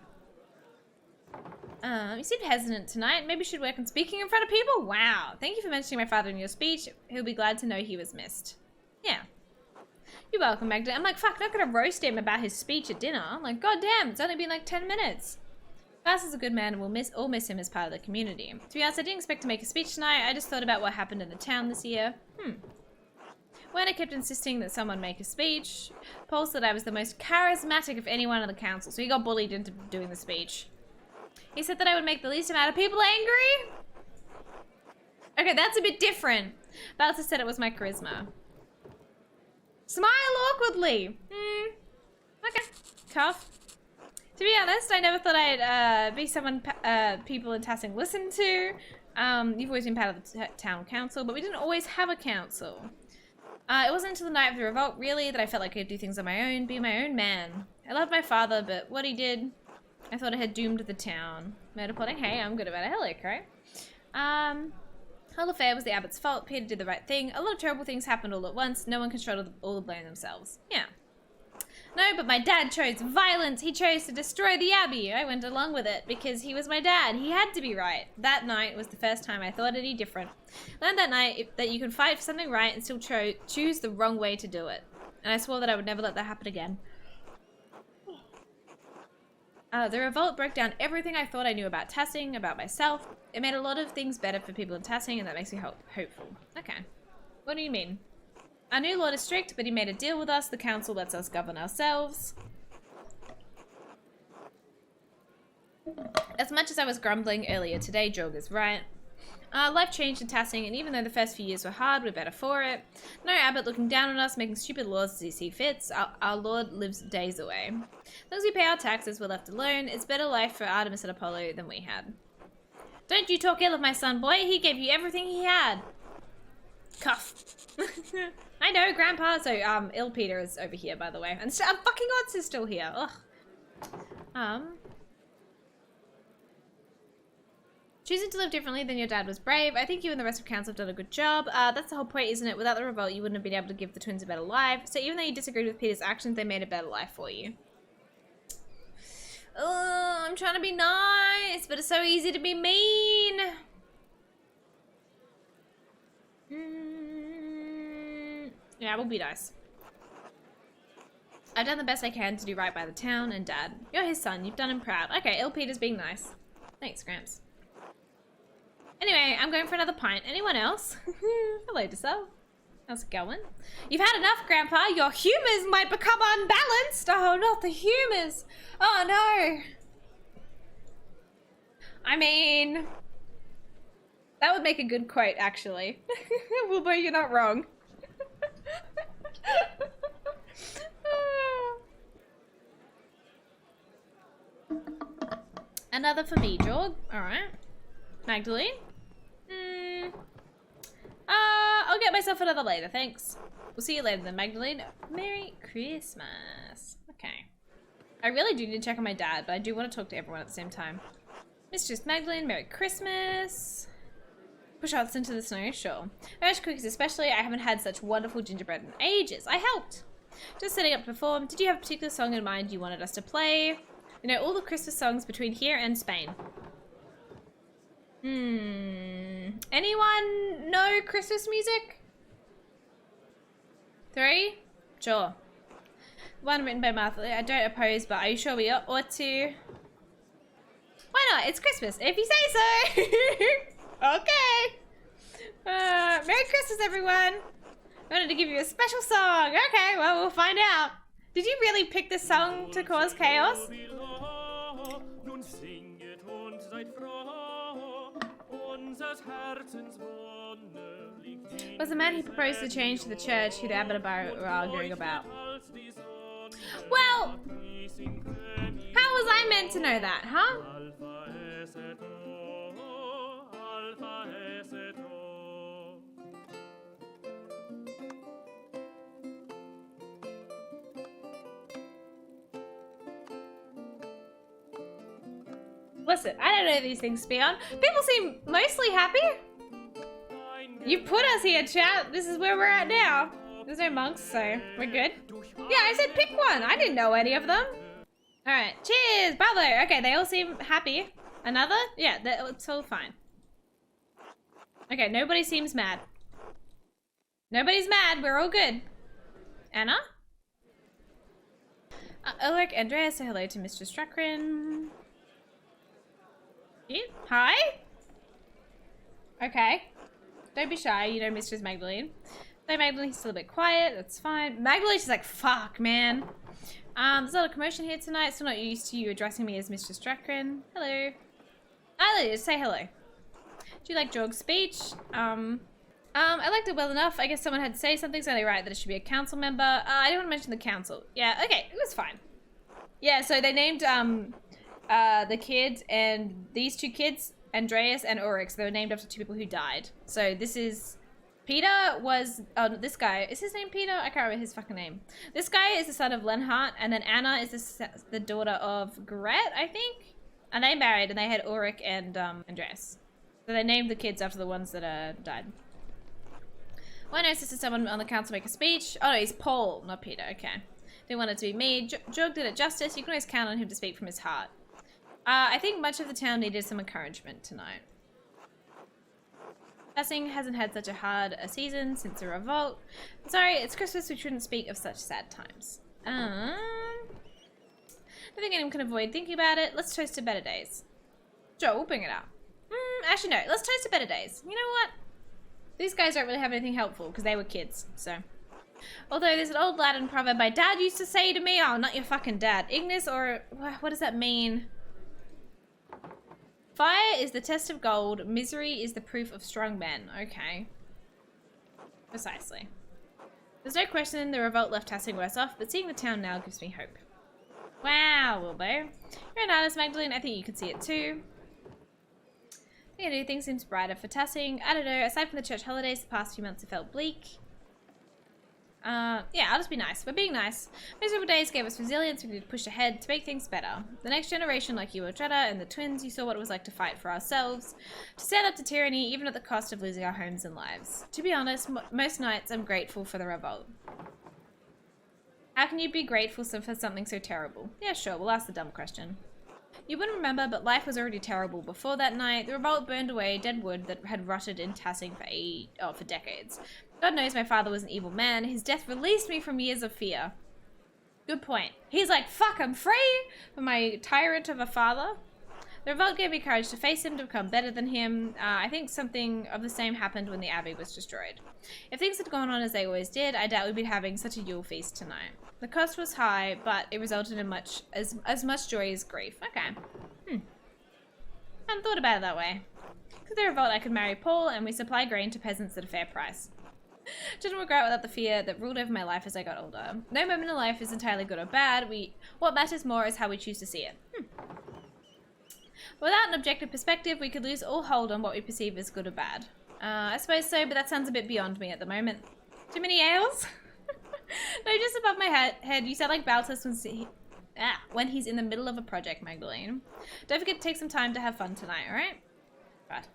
You seem hesitant tonight. Maybe you should work on speaking in front of people? Wow. Thank you for mentioning my father in your speech. He'll be glad to know he was missed. Yeah. You're welcome, Magda. I'm like, fuck, not gonna roast him about his speech at dinner. I'm like, god damn, it's only been like 10 minutes. Klaus is a good man and we'll all miss him as part of the community. To be honest, I didn't expect to make a speech tonight. I just thought about what happened in the town this year. Werner kept insisting that someone make a speech. Paul said I was the most charismatic of anyone on the council, so he got bullied into doing the speech. He said that I would make the least amount of people angry? Okay, that's a bit different. Balthus said it was my charisma. Smile awkwardly. Okay. Tough. To be honest, I never thought I'd be someone people in Tassing listen to. You've always been part of the town council, but we didn't always have a council. It wasn't until the night of the revolt, really, that I felt like I could do things on my own, be my own man. I loved my father, but what he did, I thought it had doomed the town. Murder plotting, hey, I'm good about a headache, right? Whole affair was the abbot's fault. Peter did the right thing. A lot of terrible things happened all at once. No one can shoulder all the blame themselves. Yeah. No, but my dad chose violence. He chose to destroy the abbey. I went along with it because he was my dad. He had to be right. That night was the first time I thought any different. Learned that night that you can fight for something right and still choose the wrong way to do it. And I swore that I would never let that happen again. The revolt broke down everything I thought I knew about Tassing, about myself. It made a lot of things better for people in Tassing, and that makes me hopeful. Okay. What do you mean? Our new lord is strict, but he made a deal with us. The council lets us govern ourselves. As much as I was grumbling earlier today, Jorg is right. Life changed in Tassing, and even though the first few years were hard, we're better for it. No abbot looking down on us, making stupid laws as he sees fit. Our lord lives days away. As long as we pay our taxes, we're left alone. It's better life for Artemis and Apollo than we had. Don't you talk ill of my son, boy. He gave you everything he had. Cuff. I know, Grandpa. So, ill Peter is over here, by the way. And fucking Otz is still here. Ugh. Choosing to live differently than your dad was brave. I think you and the rest of council have done a good job. That's the whole point, isn't it? Without the revolt, you wouldn't have been able to give the twins a better life. So even though you disagreed with Peter's actions, they made a better life for you. Oh, I'm trying to be nice, but it's so easy to be mean. Yeah, we'll be nice. I've done the best I can to do right by the town and Dad. You're his son. You've done him proud. Okay, ill Peter's being nice. Thanks, Gramps. Anyway, I'm going for another pint. Anyone else? Hello, Desel. How's it going? You've had enough, Grandpa. Your humours might become unbalanced. Oh, not the humours. Oh, no. I mean, that would make a good quote, actually. Wilbur, you're not wrong. Another for me, Jorg. Alright. Magdalene? I'll get myself another later, thanks. We'll see you later then, Magdalene. Merry Christmas. Okay. I really do need to check on my dad, but I do want to talk to everyone at the same time. Mistress Magdalene, Merry Christmas. Push hearts into the snow, sure. Irish cookies especially, I haven't had such wonderful gingerbread in ages. I helped. Just setting up to perform. Did you have a particular song in mind you wanted us to play? You know, all the Christmas songs between here and Spain. Anyone know Christmas music? 3? Sure. One written by Martha. I don't oppose, but are you sure we ought to? Why not? It's Christmas, if you say so. Okay. Merry Christmas, everyone. I wanted to give you a special song. Okay, well, we'll find out. Did you really pick this song to cause chaos? Was the man who proposed the change to the church who the abbot and bar were arguing about? Well, how was I meant to know that, huh? Listen, I don't know these things, Spion. People seem mostly happy. You put us here, chat. This is where we're at now. There's no monks, so we're good. Yeah, I said pick one. I didn't know any of them. Alright, cheers, bravo. Okay, they all seem happy. Another? Yeah, it's all fine. Okay, nobody seems mad. Nobody's mad, we're all good. Anna? Ulrich, Andreas, say hello to Mr. Strakrin. Hi? Okay. Don't be shy, you know Mistress Magdalene. Though Magdalene's still a bit quiet, that's fine. Magdalene's just like, fuck, man. There's a lot of commotion here tonight, still not used to you addressing me as Mr. Strakrin. Hello. Just say hello. Do you like Jorg's speech? I liked it well enough. I guess someone had to say something, so they write that it should be a council member. I don't want to mention the council. Yeah, okay, it was fine. Yeah, so they named, the kids, and these two kids, Andreas and Ulrich, so they were named after 2 people who died. So this is... Peter was... Oh, this guy... Is his name Peter? I can't remember his fucking name. This guy is the son of Lenhart, and then Anna is the daughter of Gret, I think? And they married, and they had Ulrich and Andreas. So they named the kids after the ones that died. Well, I noticed that someone on the council make a speech. Oh, no, he's Paul, not Peter. Okay. Didn't want it to be me. Jorg did it justice. You can always count on him to speak from his heart. I think much of the town needed some encouragement tonight. Passing hasn't had such a hard season since the revolt. Sorry, it's Christmas. We shouldn't speak of such sad times. I don't think anyone can avoid thinking about it. Let's toast to better days. Joe, we'll bring it up. Actually, no. Let's toast to better days. You know what? These guys don't really have anything helpful because they were kids, so. Although there's an old Latin proverb my dad used to say to me. Oh, not your fucking dad. Ignis, or what does that mean? Fire is the test of gold. Misery is the proof of strong men. Okay. Precisely. There's no question the revolt left Tassing worse off, but seeing the town now gives me hope. Wow, Wilbo. You're an artist, Magdalene. I think you can see it too. Yeah, new things seems brighter for Tassing. I don't know. Aside from the church holidays, the past few months have felt bleak. Yeah, I'll just be nice. We're being nice. Miserable days gave us resilience. We need to push ahead to make things better. The next generation, like you or Dreda and the twins, you saw what it was like to fight for ourselves, to stand up to tyranny, even at the cost of losing our homes and lives. To be honest, most nights I'm grateful for the revolt. How can you be grateful for something so terrible? Yeah, sure, we'll ask the dumb question. You wouldn't remember, but life was already terrible before that night. The revolt burned away dead wood that had rotted in Tassing for decades. God knows my father was an evil man. His death released me from years of fear. Good point. He's like, fuck, I'm free from my tyrant of a father. The revolt gave me courage to face him, to become better than him. I think something of the same happened when the abbey was destroyed. If things had gone on as they always did, I doubt we'd be having such a Yule feast tonight. The cost was high, but it resulted in as much joy as grief. Okay. Hadn't thought about it that way. Through the revolt, I could marry Paul, and we supply grain to peasants at a fair price. Didn't regret without the fear that ruled over my life as I got older. No moment in life is entirely good or bad. What matters more is how we choose to see it. Without an objective perspective, we could lose all hold on what we perceive as good or bad. I suppose so, but that sounds a bit beyond me at the moment. Too many ales? No, just above my head. You sound like Baltus when he's in the middle of a project, Magdalene. Don't forget to take some time to have fun tonight, alright? Right.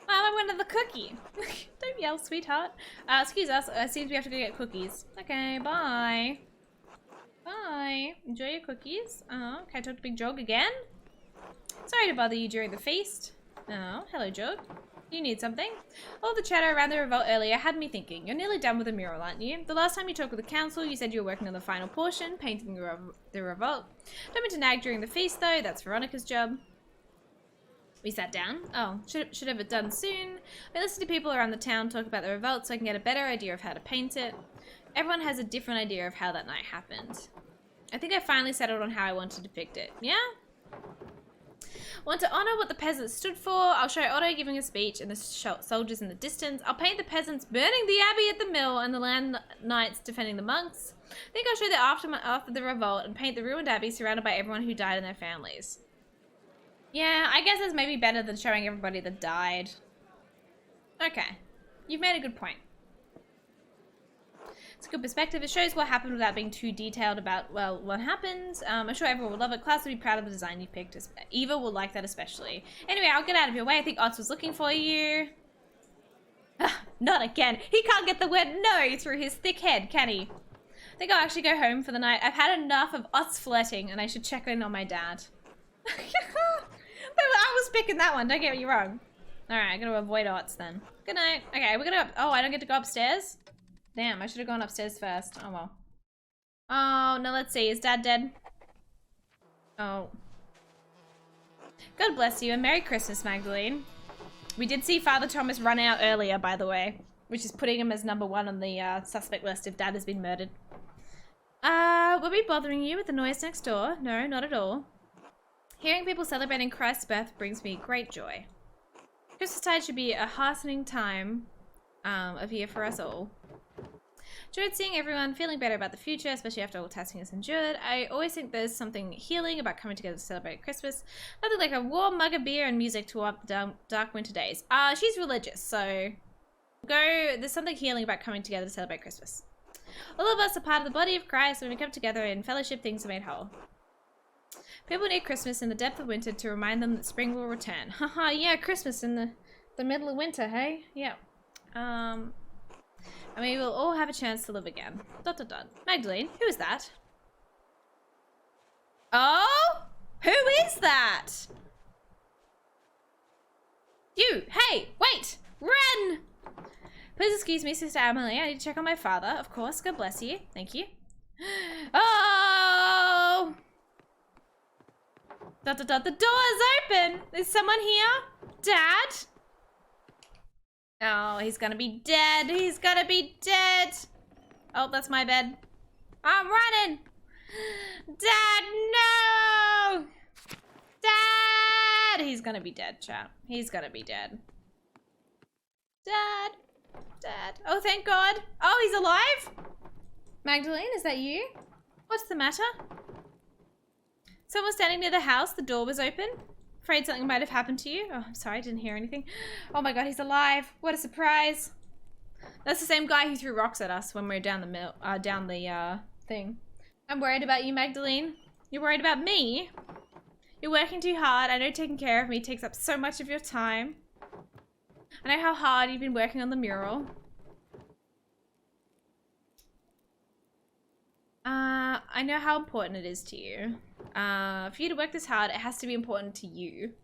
Mom, I wanted the cookie. Don't yell, sweetheart. Excuse us. It seems we have to go get cookies. Okay, bye. Bye. Enjoy your cookies. Oh, can I talk to Big Jog again? Sorry to bother you during the feast. Oh, hello, Jog. You need something? All the chatter around the revolt earlier had me thinking. You're nearly done with the mural, aren't you? The last time you talked with the council, you said you were working on the final portion, painting the revolt. Don't mean to nag during the feast, though. That's Veronica's job. We sat down. Oh, should have it done soon. I listened to people around the town talk about the revolt so I can get a better idea of how to paint it. Everyone has a different idea of how that night happened. I think I finally settled on how I want to depict it. Yeah? Want to honor what the peasants stood for. I'll show Otto giving a speech and the soldiers in the distance. I'll paint the peasants burning the abbey at the mill and the land knights defending the monks. I think I'll show the aftermath after the revolt and paint the ruined abbey surrounded by everyone who died and their families. Yeah, I guess it's maybe better than showing everybody that died. Okay. You've made a good point. It's a good perspective. It shows what happened without being too detailed about, well, what happens. I'm sure everyone will love it. Klaus will be proud of the design you picked. Eva will like that especially. Anyway, I'll get out of your way. I think Otz was looking for you. Not again. He can't get the word no through his thick head, can he? I think I'll actually go home for the night. I've had enough of Otz flirting and I should check in on my dad. I was picking that one, don't get me wrong. Alright, I gotta avoid Otz then. Good night. Okay, we're gonna oh, I don't get to go upstairs? Damn, I should have gone upstairs first. Oh well. Oh, no, let's see. Is Dad dead? Oh. God bless you and Merry Christmas, Magdalene. We did see Father Thomas run out earlier, by the way, which is putting him as #1 on the suspect list if Dad has been murdered. Will we be bothering you with the noise next door? No, not at all. Hearing people celebrating Christ's birth brings me great joy. Christmastide should be a heartening time of year for us all. Enjoyed seeing everyone feeling better about the future, especially after all testing is endured. I always think there's something healing about coming together to celebrate Christmas. Nothing like a warm mug of beer and music to warm up the dark winter days. She's religious, so there's something healing about coming together to celebrate Christmas. All of us are part of the body of Christ. When we come together in fellowship, things are made whole. People need Christmas in the depth of winter to remind them that spring will return. Haha, yeah, Christmas in the middle of winter, hey? Yeah. And we will all have a chance to live again. ... Magdalene, who is that? Oh? Who is that? You! Hey! Wait! Run! Please excuse me, Sister Emily. I need to check on my father. Of course. God bless you. Thank you. Oh! ... The door is open! Is someone here? Dad? Oh, he's gonna be dead. He's gonna be dead. Oh, that's my bed. I'm running. Dad, no! Dad! He's gonna be dead, chat. He's gonna be dead. Dad. Dad. Oh, thank God. Oh, he's alive? Magdalene, is that you? What's the matter? Someone standing near the house. The door was open. Afraid something might have happened to you. Oh, I'm sorry, I didn't hear anything. Oh my God, he's alive. What a surprise. That's the same guy who threw rocks at us when we were down the thing. I'm worried about you, Magdalene. You're worried about me? You're working too hard. I know taking care of me takes up so much of your time. I know how hard you've been working on the mural. I know how important it is to you. For you to work this hard, it has to be important to you.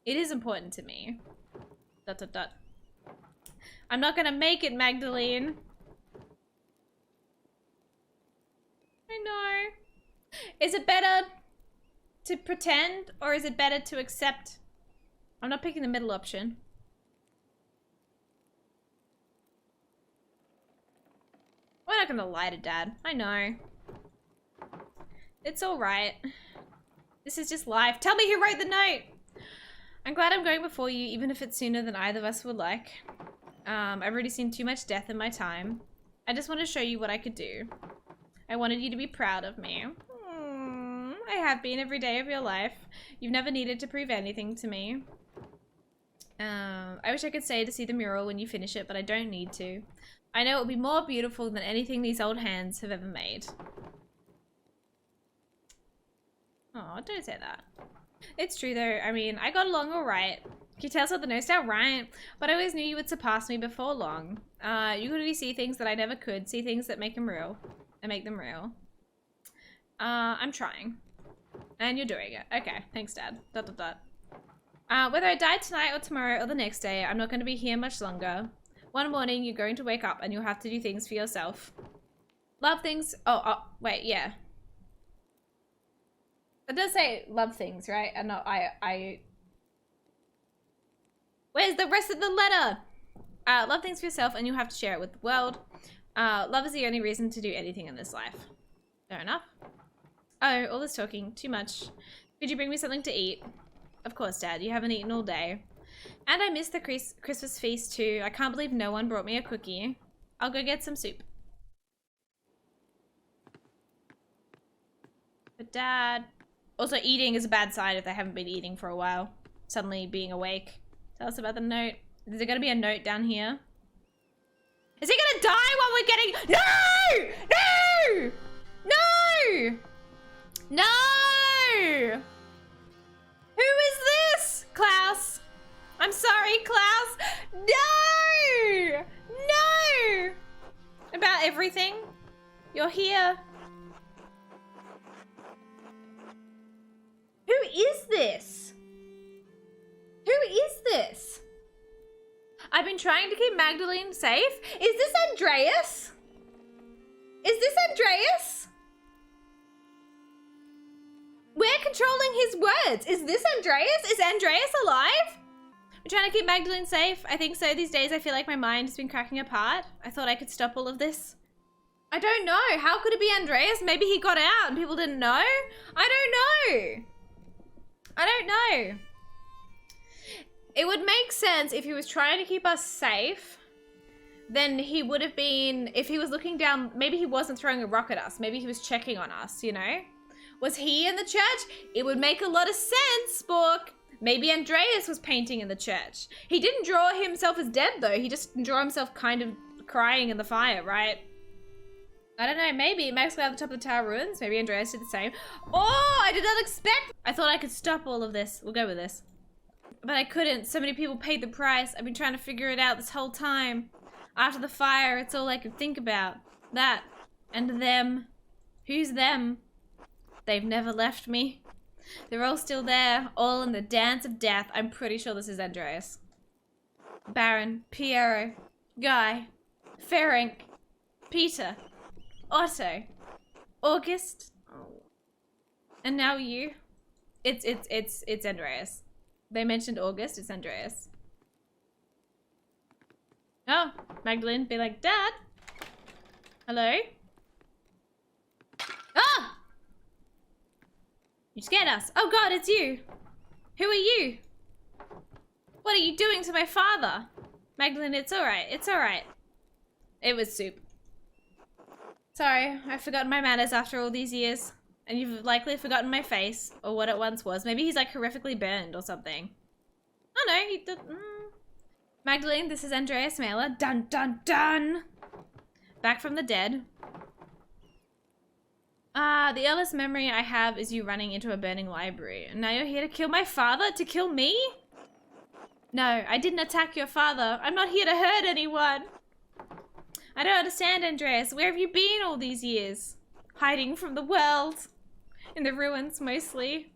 It is important to me. ... I'm not gonna make it, Magdalene. I know. Is it better to pretend or is it better to accept? I'm not picking the middle option. We're not gonna lie to Dad. I know. It's alright. This is just life. Tell me who wrote the note! I'm glad I'm going before you, even if it's sooner than either of us would like. I've already seen too much death in my time. I just want to show you what I could do. I wanted you to be proud of me. I have been every day of your life. You've never needed to prove anything to me. I wish I could stay to see the mural when you finish it, but I don't need to. I know it will be more beautiful than anything these old hands have ever made. Oh, don't say that. It's true though. I mean, I got along all right. Can you tell us what the no stout right? But I always knew you would surpass me before long. You could really see things that I never could. See things that make them real. And make them real. I'm trying. And you're doing it. Okay, thanks, Dad. ... Whether I die tonight or tomorrow or the next day, I'm not going to be here much longer. One morning, you're going to wake up and you'll have to do things for yourself. Love things. Oh, wait, yeah. It does say love things, right? And not Where's the rest of the letter? Love things for yourself and you'll have to share it with the world. Love is the only reason to do anything in this life. Fair enough. Oh, all this talking. Too much. Could you bring me something to eat? Of course, Dad. You haven't eaten all day. And I missed the Christmas feast too. I can't believe no one brought me a cookie. I'll go get some soup. But Dad... Also, eating is a bad sign if they haven't been eating for a while. Suddenly being awake. Tell us about the note. Is there gonna be a note down here? Is he gonna die while we're getting... No! No! No! No! Who is this? Klaus. I'm sorry, Klaus. No! No! About everything. You're here. Who is this? Who is this? I've been trying to keep Magdalene safe. Is this Andreas? Is this Andreas? We're controlling his words. Is this Andreas? Is Andreas alive? We're trying to keep Magdalene safe. I think so. These days I feel like my mind has been cracking apart. I thought I could stop all of this. I don't know. How could it be Andreas? Maybe he got out and people didn't know? I don't know. I don't know. It would make sense if he was trying to keep us safe. Then he would have been, if he was looking down, maybe he wasn't throwing a rock at us. Maybe he was checking on us, you know? Was he in the church? It would make a lot of sense, Spork. Maybe Andreas was painting in the church. He didn't draw himself as dead though. He just drew himself kind of crying in the fire, right? I don't know, maybe Max got at the top of the tower ruins. Maybe Andreas did the same. Oh, I did not expect. I thought I could stop all of this. We'll go with this. But I couldn't. So many people paid the price. I've been trying to figure it out this whole time. After the fire, it's all I could think about. That. And them. Who's them? They've never left me. They're all still there, all in the dance of death. I'm pretty sure this is Andreas. Baron, Piero, Guy, Ferenc, Peter, Otto, August, and now you. It's Andreas. They mentioned August, it's Andreas. Oh, Magdalene, be like, Dad? Hello? Ah! You scared us. Oh God, it's you. Who are you? What are you doing to my father? Magdalene, it's alright. It's alright. It was soup. Sorry, I've forgotten my manners after all these years. And you've likely forgotten my face, or what it once was. Maybe he's like horrifically burned or something. Oh no, he did. Magdalene, this is Andreas Mailer. Dun dun dun! Back from the dead. The earliest memory I have is you running into a burning library. And now you're here to kill my father? To kill me? No, I didn't attack your father. I'm not here to hurt anyone. I don't understand, Andreas. Where have you been all these years? Hiding from the world. In the ruins, mostly.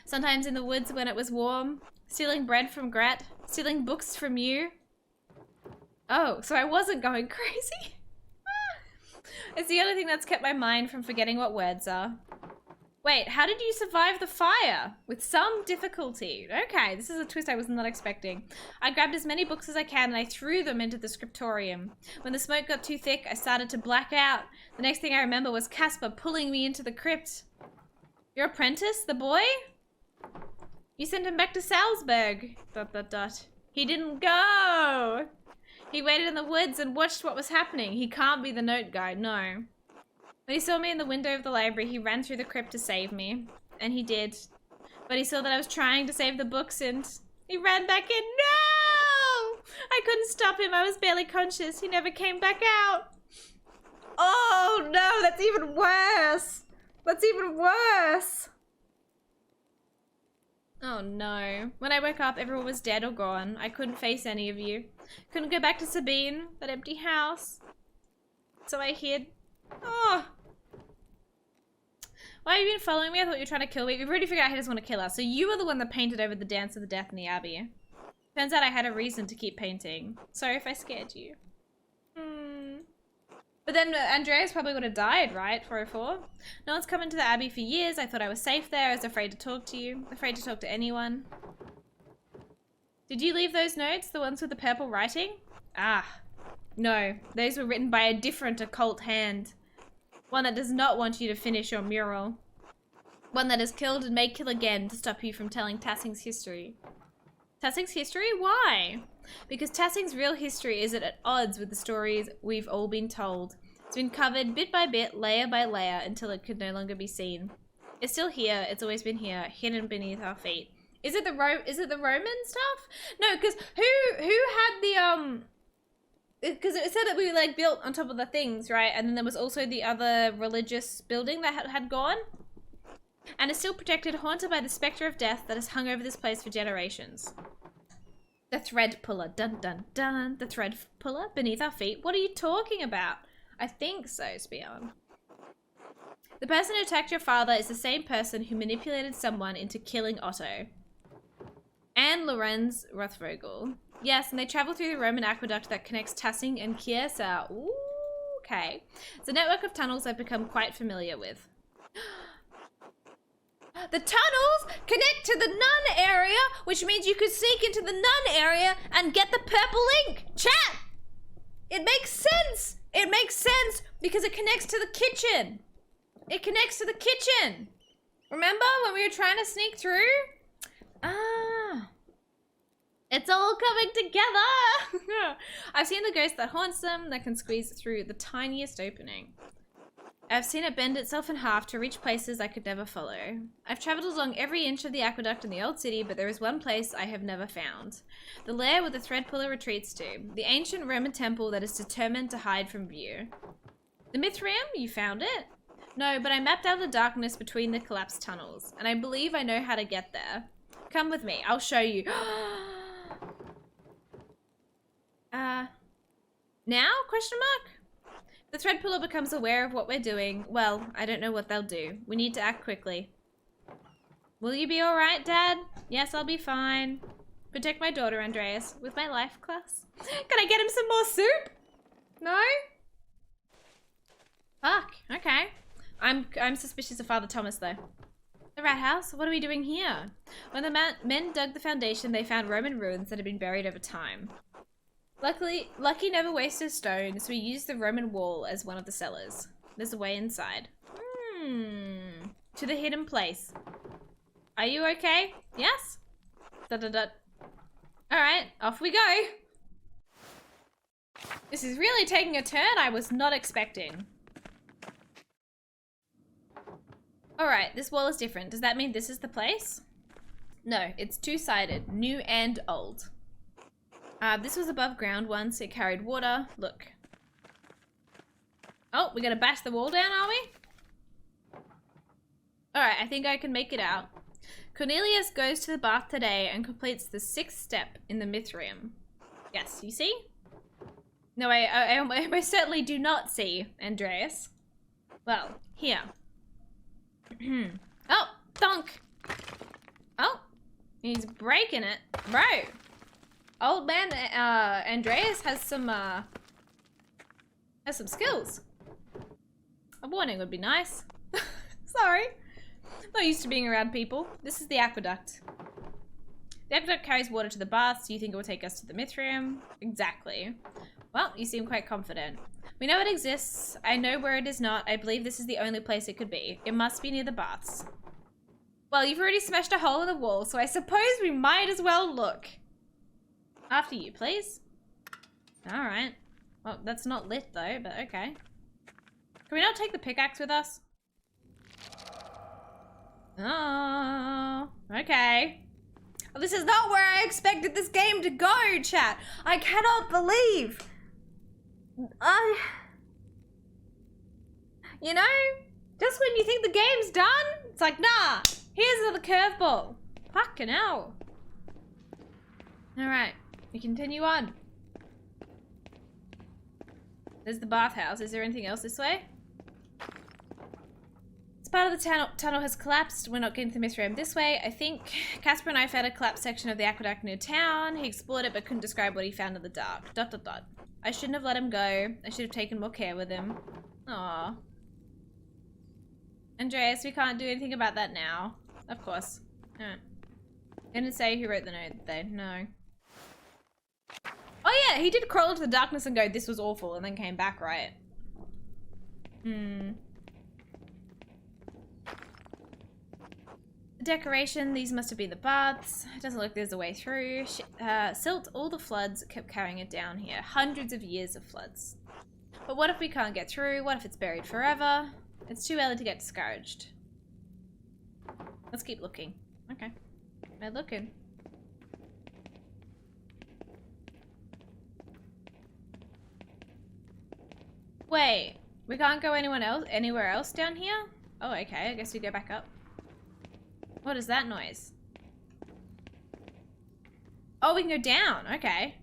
Sometimes in the woods when it was warm. Stealing bread from Gret. Stealing books from you. Oh, so I wasn't going crazy? It's the only thing that's kept my mind from forgetting what words are. Wait, how did you survive the fire? With some difficulty. Okay, this is a twist I was not expecting. I grabbed as many books as I can and I threw them into the scriptorium. When the smoke got too thick, I started to black out. The next thing I remember was Caspar pulling me into the crypt. Your apprentice, the boy? You sent him back to Salzburg. ... He didn't go. He waited in the woods and watched what was happening. He can't be the note guy, no. When he saw me in the window of the library, he ran through the crypt to save me. And he did. But he saw that I was trying to save the books and he ran back in. No! I couldn't stop him. I was barely conscious. He never came back out. Oh no, that's even worse. That's even worse. Oh no. When I woke up, everyone was dead or gone. I couldn't face any of you. Couldn't go back to Sabine, that empty house. So I hid. Oh. Why have you been following me? I thought you were trying to kill me. We've already figured out he doesn't want to kill us. So you were the one that painted over the Dance of the Death in the Abbey. Turns out I had a reason to keep painting. Sorry if I scared you. But then Andreas probably would have died, right? 404? No one's come into the Abbey for years. I thought I was safe there. I was afraid to talk to you. Afraid to talk to anyone. Did you leave those notes? The ones with the purple writing? Ah. No. Those were written by a different occult hand. One that does not want you to finish your mural. One that has killed and may kill again to stop you from telling Tassing's history. Tassing's history? Why? Because Tassing's real history is at odds with the stories we've all been told. It's been covered bit by bit, layer by layer, until it could no longer be seen. It's still here. It's always been here, hidden beneath our feet. Is it the Roman stuff? No, because who had the because it said that we like built on top of the things, right? And then there was also the other religious building that had gone. And is still protected, haunted by the spectre of death that has hung over this place for generations. The thread puller, dun dun dun. The thread puller beneath our feet. What are you talking about? I think so, Spion. The person who attacked your father is the same person who manipulated someone into killing Otto. And Lorenz Rothvogel. Yes, and they travel through the Roman aqueduct that connects Tassing and Chiesa. Ooh, okay. It's a network of tunnels I've become quite familiar with. The tunnels connect to the nun area, which means you could sneak into the nun area and get the purple ink. Chat! It makes sense. It makes sense because it connects to the kitchen. It connects to the kitchen. Remember when we were trying to sneak through? Ah. It's all coming together. I've seen the ghost that haunts them that can squeeze through the tiniest opening. I've seen it bend itself in half to reach places I could never follow. I've traveled along every inch of the aqueduct in the old city, but there is one place I have never found. The lair where the thread puller retreats to. The ancient Roman temple that is determined to hide from view. The Mithraeum? You found it? No, but I mapped out the darkness between the collapsed tunnels, and I believe I know how to get there. Come with me, I'll show you. Now? Question mark? The thread puller becomes aware of what we're doing. Well, I don't know what they'll do. We need to act quickly. Will you be alright, Dad? Yes, I'll be fine. Protect my daughter, Andreas, with my life class. Can I get him some more soup? No? Fuck, okay. I'm suspicious of Father Thomas, though. The rat house? What are we doing here? When the men dug the foundation, they found Roman ruins that had been buried over time. Lucky never wasted stone, so we used the Roman wall as one of the cellars. There's a way inside. To the hidden place. Are you okay? Yes? Alright, off we go. This is really taking a turn I was not expecting. Alright, this wall is different. Does that mean this is the place? No, it's two-sided, new and old. This was above ground once. It carried water. Look. Oh, we're gonna bash the wall down, are we? Alright, I think I can make it out. Cornelius goes to the bath today and completes the 6th step in the Mithraeum. Yes, you see? No, I most certainly do not see, Andreas. Well, here. Oh, thunk! Oh, he's breaking it. Bro! Old man Andreas has some skills. A warning would be nice. Sorry. Not used to being around people. This is the aqueduct. The aqueduct carries water to the bath, so you think it will take us to the Mithraeum? Exactly. Well, you seem quite confident. We know it exists. I know where it is not. I believe this is the only place it could be. It must be near the baths. Well, you've already smashed a hole in the wall, so I suppose we might as well look. After you, please. Alright. Well, that's not lit though, but okay. Can we not take the pickaxe with us? Oh, okay. This is not where I expected this game to go, chat. I cannot believe. You know, just when you think the game's done, it's like, nah, here's another curveball. Fucking hell. All right, we continue on. There's the bathhouse. Is there anything else this way? This part of the tunnel has collapsed. We're not getting to the mystery room this way. I think Casper and I found a collapsed section of the aqueduct near town. He explored it but couldn't describe what he found in the dark. ... I shouldn't have let him go. I should have taken more care with him. Aww. Andreas, we can't do anything about that now. Of course. Alright. Didn't say who wrote the note though. No. Oh yeah, he did crawl into the darkness and go, this was awful, and then came back, right? The decoration, these must have been the baths. It doesn't look there's a way through. Silt, all the floods kept carrying it down here. Hundreds of years of floods. But what if we can't get through? What if it's buried forever? It's too early to get discouraged. Let's keep looking. Okay. We're looking. Wait, we can't go anywhere else down here? Oh, okay, I guess we go back up. What is that noise? Oh, we can go down, okay.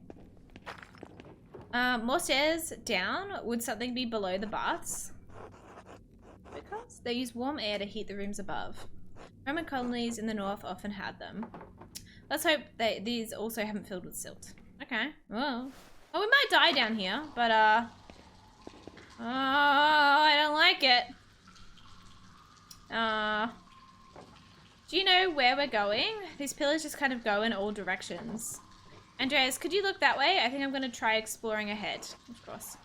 More stairs down. Would something be below the baths? Because they use warm air to heat the rooms above. Roman colonies in the north often had them. Let's hope these also haven't filled with silt. Okay, well. Oh, we might die down here, but oh, I don't like it. Do you know where we're going? These pillars just kind of go in all directions. Andreas, could you look that way? I think I'm gonna try exploring ahead, of course.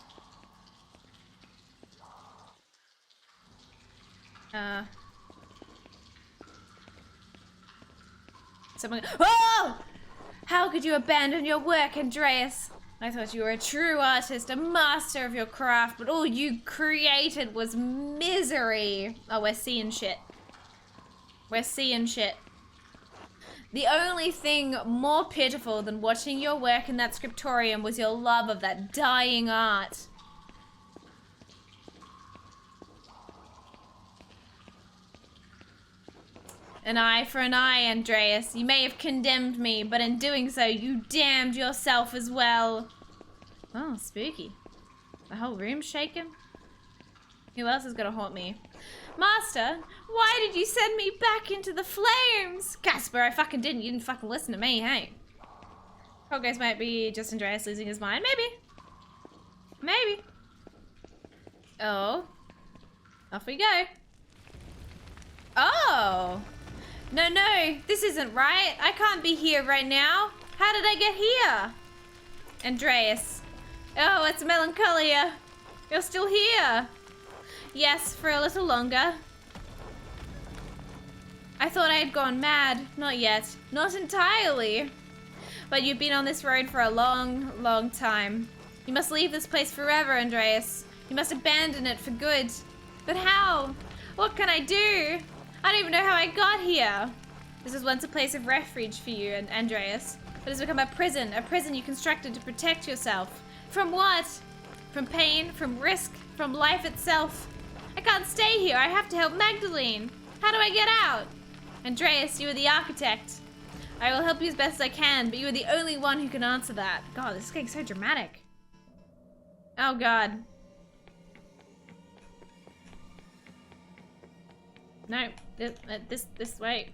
Someone. Oh! How could you abandon your work, Andreas? I thought you were a true artist, a master of your craft, but all you created was misery. Oh, we're seeing shit. We're seeing shit. The only thing more pitiful than watching your work in that scriptorium was your love of that dying art. An eye for an eye, Andreas. You may have condemned me, but in doing so, you damned yourself as well. Oh, spooky. The whole room's shaking? Who else is gonna haunt me? Master, why did you send me back into the flames? Casper, I fucking didn't. You didn't fucking listen to me, hey? Progress might be just Andreas losing his mind. Maybe. Maybe. Oh. Off we go. Oh. No, no, this isn't right. I can't be here right now. How did I get here? Andreas. Oh, it's Melancholia. You're still here. Yes, for a little longer. I thought I had gone mad. Not yet. Not entirely. But you've been on this road for a long, long time. You must leave this place forever, Andreas. You must abandon it for good. But how? What can I do? I don't even know how I got here. This was once a place of refuge for you, Andreas. But it's become a prison you constructed to protect yourself. From what? From pain, from risk, from life itself. I can't stay here. I have to help Magdalene. How do I get out? Andreas, you are the architect. I will help you as best I can, but you are the only one who can answer that. God, this is getting so dramatic. Oh, God. No, this way.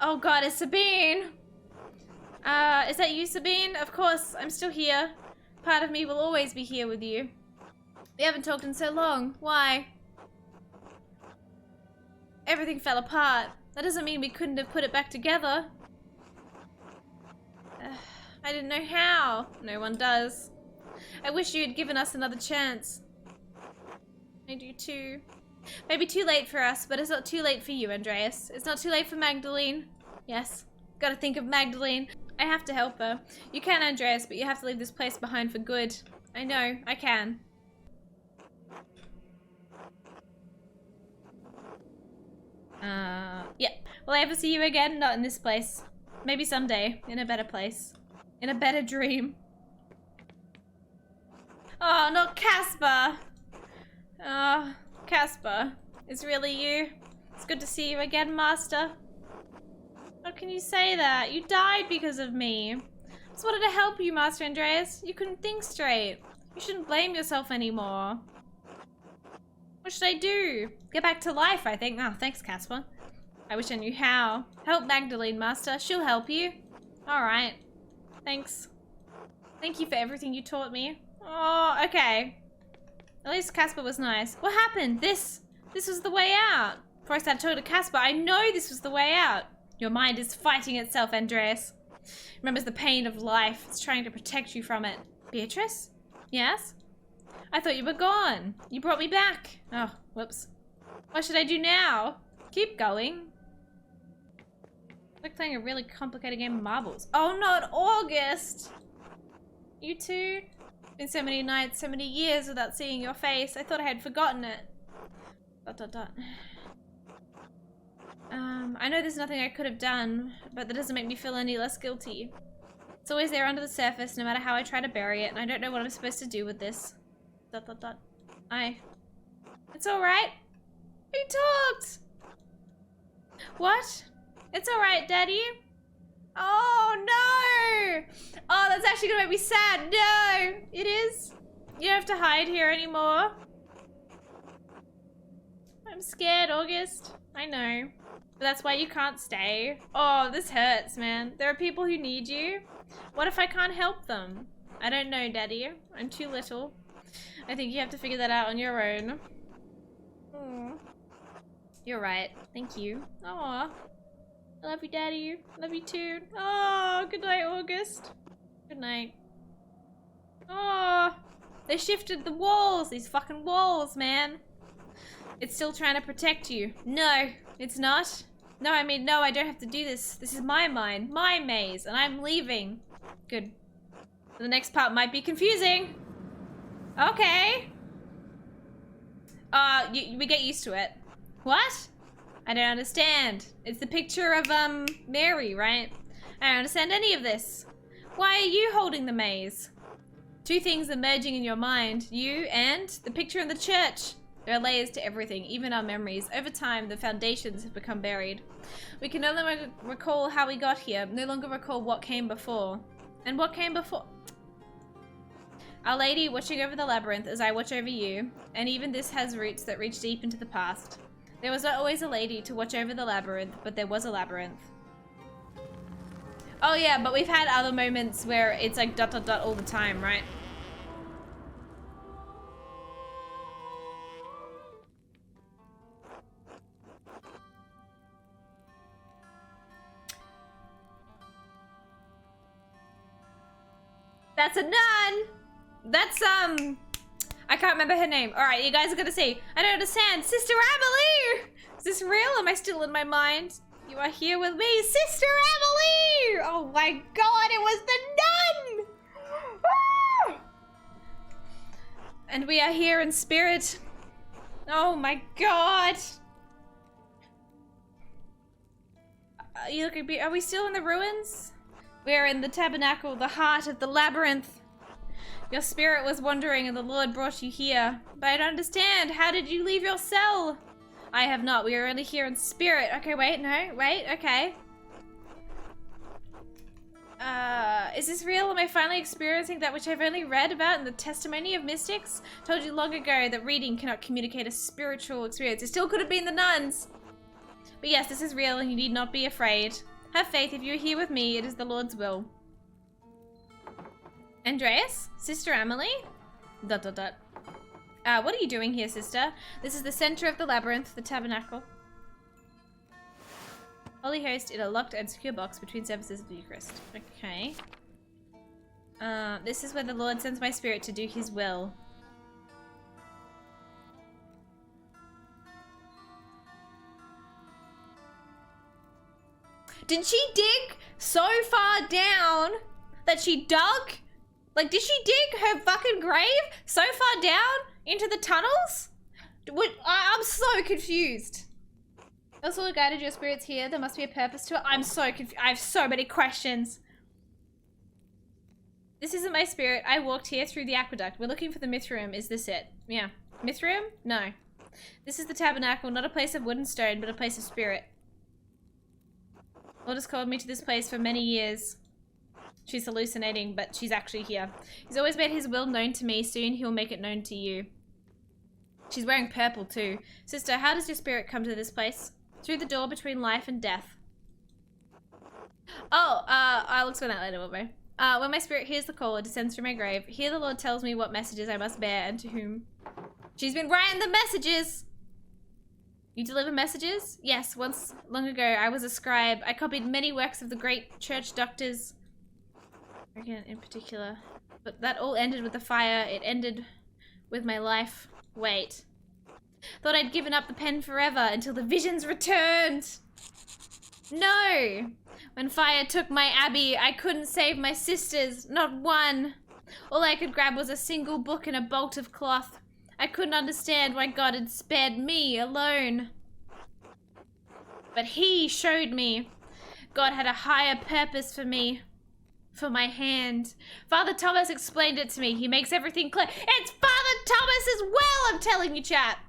Oh God, it's Sabine. Is that you, Sabine? Of course, I'm still here. Part of me will always be here with you. We haven't talked in so long. Why? Everything fell apart. That doesn't mean we couldn't have put it back together. I didn't know how. No one does. I wish you had given us another chance. I do too. Maybe too late for us, but it's not too late for you, Andreas. It's not too late for Magdalene. Yes, gotta think of Magdalene. I have to help her. You can, Andreas, but you have to leave this place behind for good. I know, I can. Yeah. Will I ever see you again? Not in this place. Maybe someday, in a better place. In a better dream. Oh, not Casper. Oh, Casper. It's really you. It's good to see you again, Master. How can you say that? You died because of me. I just wanted to help you, Master Andreas. You couldn't think straight. You shouldn't blame yourself anymore. What should I do? Get back to life, I think. Oh, thanks, Casper. I wish I knew how. Help Magdalene, Master. She'll help you. Alright. Thanks. Thank you for everything you taught me. Oh, okay. At least Casper was nice. What happened? This was the way out. Before I started talking to Casper, I know this was the way out. Your mind is fighting itself, Andreas. Remembers the pain of life. It's trying to protect you from it. Beatrice? Yes? I thought you were gone. You brought me back. Oh, whoops. What should I do now? Keep going. Like playing a really complicated game of marbles. Oh, not August! You too? Been so many nights, so many years without seeing your face. I thought I had forgotten it. ... I know there's nothing I could have done, but that doesn't make me feel any less guilty. It's always there under the surface, no matter how I try to bury it, and I don't know what I'm supposed to do with this. ... It's alright. We talked! What? It's alright, Daddy. Oh, no! Oh, that's actually gonna make me sad. No! It is? You don't have to hide here anymore. I'm scared, August. I know. But that's why you can't stay. Oh, this hurts, man. There are people who need you. What if I can't help them? I don't know, Daddy. I'm too little. I think you have to figure that out on your own. Oh. You're right. Thank you. Aw. I love you, Daddy. I love you too. Oh, good night, August. Good night. Oh, they shifted the walls. These fucking walls, man. It's still trying to protect you. No, it's not. No, I mean, no, I don't have to do this. This is my mind, my maze, and I'm leaving. Good. The next part might be confusing. Okay. We get used to it. What? I don't understand. It's the picture of, Mary, right? I don't understand any of this. Why are you holding the maze? Two things are merging in your mind. You and the picture in the church. There are layers to everything, even our memories. Over time, the foundations have become buried. We can no longer recall how we got here, no longer recall what came before. And what came before? Our Lady watching over the labyrinth as I watch over you, and even this has roots that reach deep into the past. There was not always a lady to watch over the labyrinth, but there was a labyrinth. Oh yeah, but we've had other moments where it's like ... all the time, right? That's a nun! That's, I can't remember her name. Alright, you guys are gonna see. I don't understand. Sister Emily! Is this real? Am I still in my mind? You are here with me, Sister Emily! Oh my god, it was the nun! Ah! And we are here in spirit. Oh my god. You look at me. Are we still in the ruins? We are in the tabernacle, the heart of the labyrinth. Your spirit was wandering and the Lord brought you here. But I don't understand. How did you leave your cell? I have not. We are only here in spirit. Okay, wait, no, wait, okay. Is this real? Am I finally experiencing that which I've only read about in the testimony of mystics? Told you long ago that reading cannot communicate a spiritual experience. It still could have been the nuns. But yes, this is real and you need not be afraid. Have faith. If you are here with me, it is the Lord's will. Andreas? Sister Emily? ... What are you doing here, sister? This is the center of the labyrinth, the tabernacle. Holy Host in a locked and secure box between services of the Eucharist. Okay. This is where the Lord sends my spirit to do his will. Did she dig so far down that she dug? Like, did she dig her fucking grave so far down into the tunnels? I'm so confused. Also guided your spirits here. There must be a purpose to it. I'm so confused. I have so many questions. This isn't my spirit. I walked here through the aqueduct. We're looking for the Mithraeum. Is this it? Yeah. Mithraeum? No. This is the tabernacle, not a place of wood and stone, but a place of spirit. Lord has called me to this place for many years. She's hallucinating, but she's actually here. He's always made his will known to me. Soon he'll make it known to you. She's wearing purple too. Sister, how does your spirit come to this place? Through the door between life and death. Oh, I'll explain that later, won't I? When my spirit hears the call, it descends from my grave. Here the Lord tells me what messages I must bear and to whom. She's been writing the messages! You deliver messages? Yes, once long ago I was a scribe. I copied many works of the great church doctors. Again, in particular. But that all ended with the fire. It ended with my life. Wait. Thought I'd given up the pen forever until the visions returned. No! When fire took my abbey, I couldn't save my sisters, not one. All I could grab was a single book and a bolt of cloth. I couldn't understand why God had spared me alone. But he showed me. God had a higher purpose for me. For my hand. Father Thomas explained it to me. He makes everything clear. It's Father Thomas as well, I'm telling you, chat.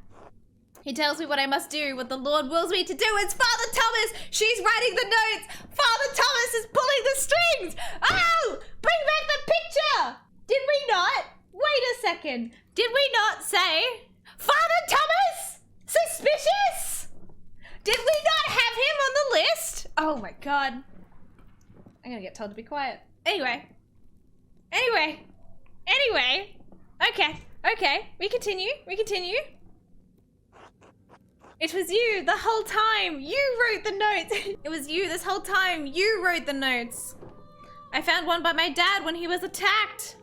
He tells me what I must do, what the Lord wills me to do. It's Father Thomas! She's writing the notes! Father Thomas is pulling the strings! Oh! Bring back the picture! Did we not? Wait a second. Did we not say Father Thomas? Suspicious? Did we not have him on the list? Oh my god. I'm gonna get told to be quiet. Anyway. Okay. We continue. It was you the whole time. You wrote the notes. It was you this whole time. You wrote the notes. I found one by my dad when he was attacked.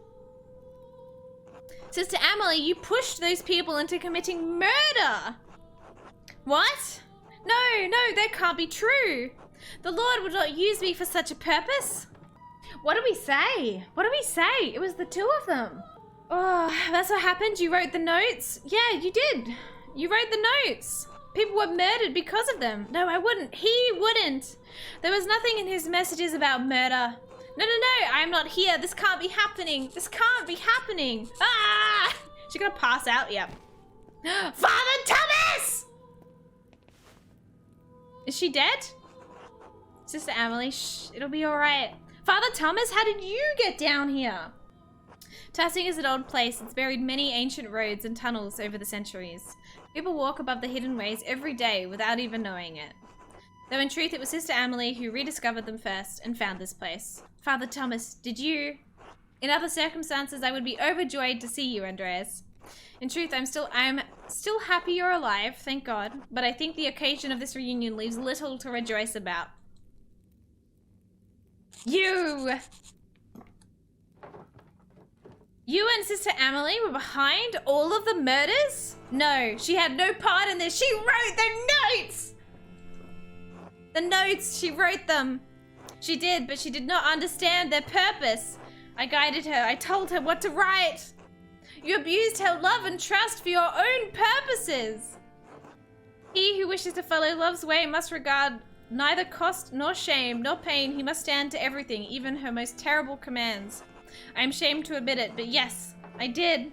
Sister Amelie, you pushed those people into committing murder. What? No, that can't be true. The Lord would not use me for such a purpose. What do we say? It was the two of them. Oh, that's what happened? You wrote the notes? Yeah, you did. You wrote the notes. People were murdered because of them. No, I wouldn't. He wouldn't. There was nothing in his messages about murder. No, I'm not here. This can't be happening. Ah! She's gonna pass out, yep. Father Thomas! Is she dead? Sister Amelie, shh, it'll be alright. Father Thomas, how did you get down here? Tassing is an old place. It's buried many ancient roads and tunnels over the centuries. People walk above the hidden ways every day without even knowing it. Though in truth it was Sister Amelie who rediscovered them first and found this place. Father Thomas, did you? In other circumstances I would be overjoyed to see you, Andreas. In truth I'm still happy you're alive, thank God, but I think the occasion of this reunion leaves little to rejoice about. You and Sister Amelie were behind all of the murders? No, she had no part in this. She wrote the notes! The notes, she wrote them. She did, but she did not understand their purpose. I guided her. I told her what to write. You abused her love and trust for your own purposes. He who wishes to follow love's way must regard neither cost nor shame nor pain. He must stand to everything, even her most terrible commands. I am ashamed to admit it, but yes, I did.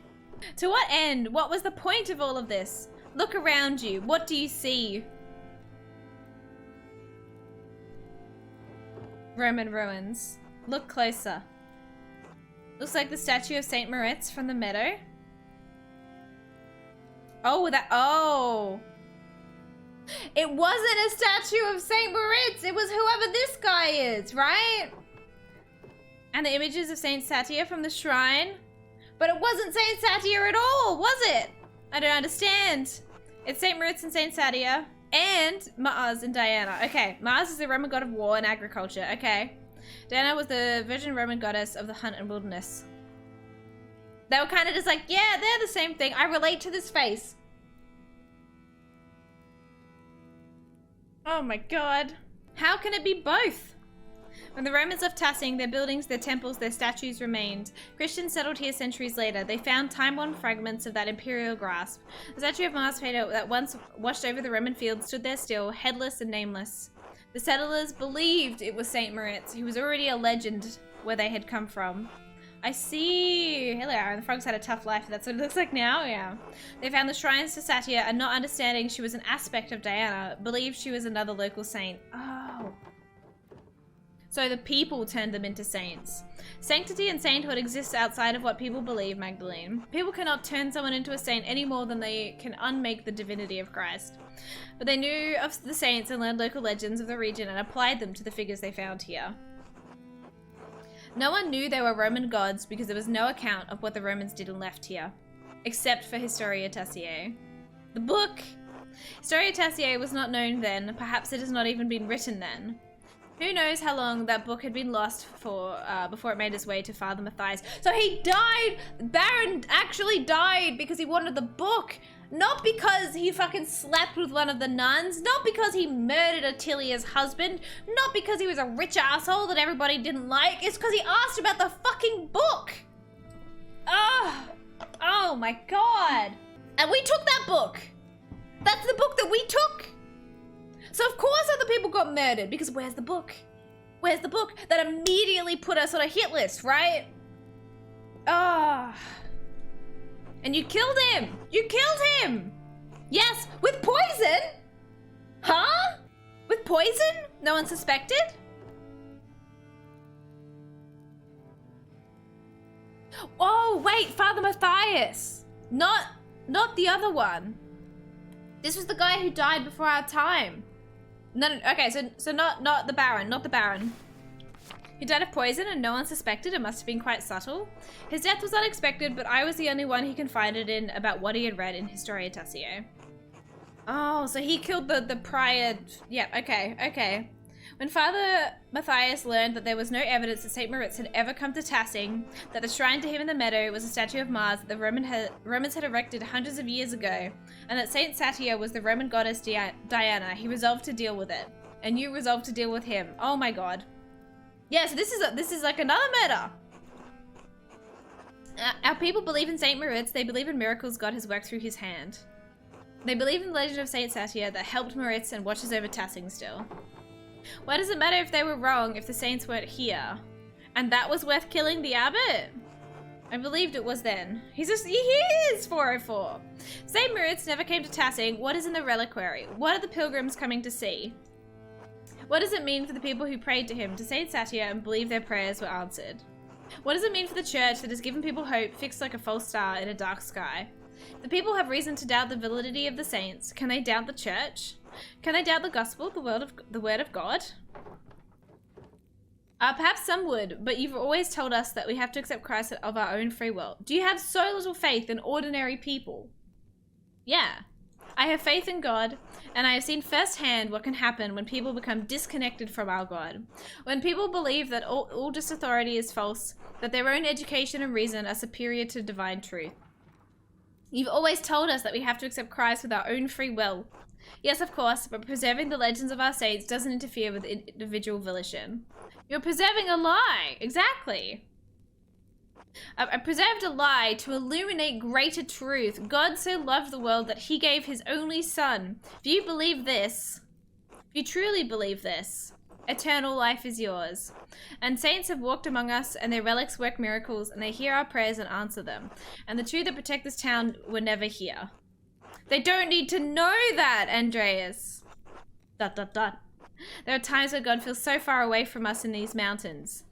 To what end? What was the point of all of this? Look around you. What do you see? Roman ruins. Look closer. Looks like the statue of Saint Moritz from the meadow. Oh. It wasn't a statue of Saint Moritz. It was whoever this guy is, right? And the images of Saint Satia from the shrine. But it wasn't Saint Satia at all, was it? I don't understand. It's Saint Moritz and Saint Satia. And Mars and Diana. Okay, Mars is the Roman god of war and agriculture. Okay. Diana was the virgin Roman goddess of the hunt and wilderness. They were kind of just like, yeah, they're the same thing. I relate to this face. Oh my god. How can it be both? When the Romans left Tassing, their buildings, their temples, their statues remained. Christians settled here centuries later. They found time-worn fragments of that imperial grasp. The statue of Mars Vader that once washed over the Roman field stood there still, headless and nameless. The settlers believed it was Saint Moritz, who was already a legend where they had come from. I see. Hello, Aaron. The frogs had a tough life. That's what it looks like now? Yeah. They found the shrines to Satia and, not understanding she was an aspect of Diana, believed she was another local saint. Oh. So the people turned them into saints. Sanctity and sainthood exists outside of what people believe, Magdalene. People cannot turn someone into a saint any more than they can unmake the divinity of Christ. But they knew of the saints and learned local legends of the region and applied them to the figures they found here. No one knew they were Roman gods because there was no account of what the Romans did and left here, except for Historia Tassiae. The book! Historia Tassiae was not known then, perhaps it has not even been written then. Who knows how long that book had been lost for before it made its way to Father Matthias. So he died! Baron actually died because he wanted the book! Not because he fucking slept with one of the nuns, not because he murdered Attilia's husband, not because he was a rich asshole that everybody didn't like, it's because he asked about the fucking book! Ugh! Oh my god! And we took that book! That's the book that we took! So of course other people got murdered, because where's the book? Where's the book? That immediately put us on a hit list, right? Ah. And you killed him! You killed him! Yes, with poison? Huh? With poison? No one suspected? Oh, wait, Father Matthias. Not the other one. This was the guy who died before our time. No, okay, so not the Baron, not the Baron. He died of poison and no one suspected. It must have been quite subtle. His death was unexpected, but I was the only one he confided in about what he had read in Historia Tassiae. Oh, so he killed the prior... Yeah, okay. When Father Matthias learned that there was no evidence that St. Moritz had ever come to Tassing, that the shrine to him in the meadow was a statue of Mars that the Romans had erected hundreds of years ago, and that Saint Satia was the Roman goddess Diana, he resolved to deal with it. And you resolved to deal with him. Oh my god. Yeah, so this is like another murder. Our people believe in Saint Moritz. They believe in miracles God has worked through his hand. They believe in the legend of Saint Satia that helped Moritz and watches over Tassing still. Why does it matter if they were wrong if the saints weren't here? And that was worth killing the abbot? I believed it was then. He is 404. Saint Moritz never came to Tassing. What is in the reliquary? What are the pilgrims coming to see? What does it mean for the people who prayed to him, to Saint Satia, and believed their prayers were answered? What does it mean for the church that has given people hope fixed like a false star in a dark sky? The people have reason to doubt the validity of the saints. Can they doubt the church? Can they doubt the gospel, the word of God? Perhaps some would, but you've always told us that we have to accept Christ of our own free will. Do you have so little faith in ordinary people? Yeah. I have faith in God, and I have seen firsthand what can happen when people become disconnected from our God. When people believe that all just authority is false, that their own education and reason are superior to divine truth. You've always told us that we have to accept Christ with our own free will. Yes, of course, but preserving the legends of our saints doesn't interfere with individual volition. You're preserving a lie. Exactly. I preserved a lie to illuminate greater truth. God so loved the world that he gave his only son. If you believe this, if you truly believe this, eternal life is yours. And saints have walked among us, and their relics work miracles, and they hear our prayers and answer them. And the two that protect this town were never here. They don't need to know that, Andreas. ... There are times where God feels so far away from us in these mountains.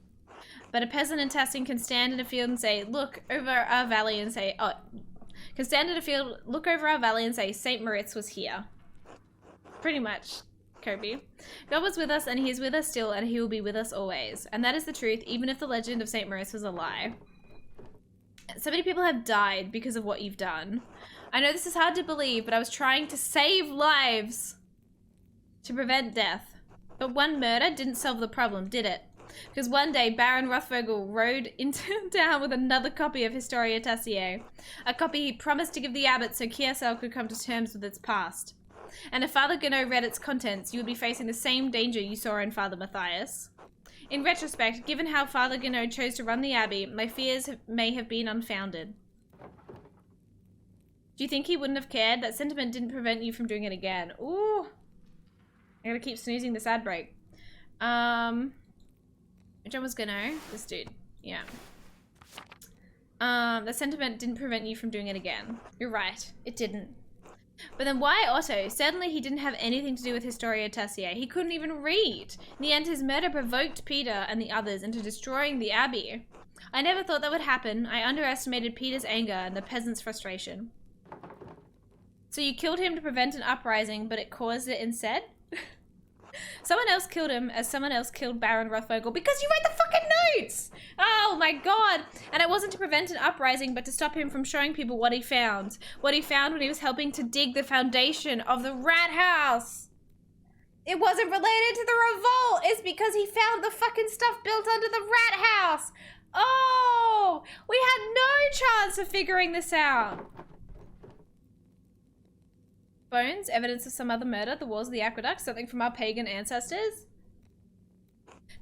But a peasant in Tassing can stand in a field and say, look over our valley and say, look over our valley and say, St. Moritz was here. Pretty much, Kobe. God was with us and he is with us still and he will be with us always. And that is the truth, even if the legend of St. Moritz was a lie. So many people have died because of what you've done. I know this is hard to believe, but I was trying to save lives to prevent death. But one murder didn't solve the problem, did it? Because one day, Baron Rothvogel rode into town with another copy of Historia Tassiae, a copy he promised to give the abbot so Kiesel could come to terms with its past. And if Father Gano read its contents, you would be facing the same danger you saw in Father Matthias. In retrospect, given how Father Gano chose to run the Abbey, my fears may have been unfounded. Do you think he wouldn't have cared? That sentiment didn't prevent you from doing it again. Ooh. I gotta keep snoozing this ad break. Which one was Gano? This dude. Yeah. The sentiment didn't prevent you from doing it again. You're right. It didn't. But then why Otto? Certainly he didn't have anything to do with Historia Tessier. He couldn't even read. In the end, his murder provoked Peter and the others into destroying the Abbey. I never thought that would happen. I underestimated Peter's anger and the peasants' frustration. So you killed him to prevent an uprising, but it caused it instead? Someone else killed him as someone else killed Baron Rothvogel because you read the fucking notes! Oh my god! And it wasn't to prevent an uprising, but to stop him from showing people what he found. What he found when he was helping to dig the foundation of the rat house. It wasn't related to the revolt. It's because he found the fucking stuff built under the rat house. Oh! We had no chance of figuring this out. Bones, evidence of some other murder, the walls of the aqueduct, something from our pagan ancestors.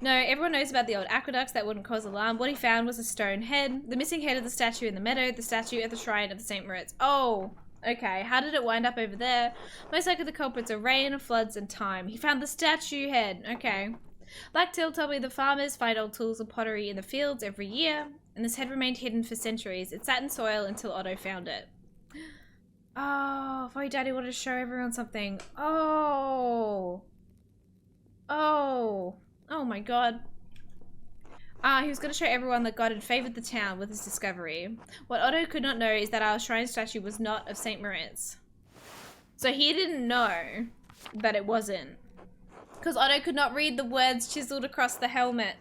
No, everyone knows about the old aqueducts, that wouldn't cause alarm. What he found was a stone head, the missing head of the statue in the meadow, the statue at the shrine of the St. Moritz. Oh, okay, how did it wind up over there? Most likely the culprits are rain, floods, and time. He found the statue head, okay. Blacktail told me the farmers find old tools and pottery in the fields every year, and this head remained hidden for centuries. It sat in soil until Otto found it. Oh, Voy Daddy wanted to show everyone something. Oh. Oh. Oh my god. He was going to show everyone that God had favored the town with his discovery. What Otto could not know is that our shrine statue was not of St. Moritz. So he didn't know that it wasn't. Because Otto could not read the words chiseled across the helmet.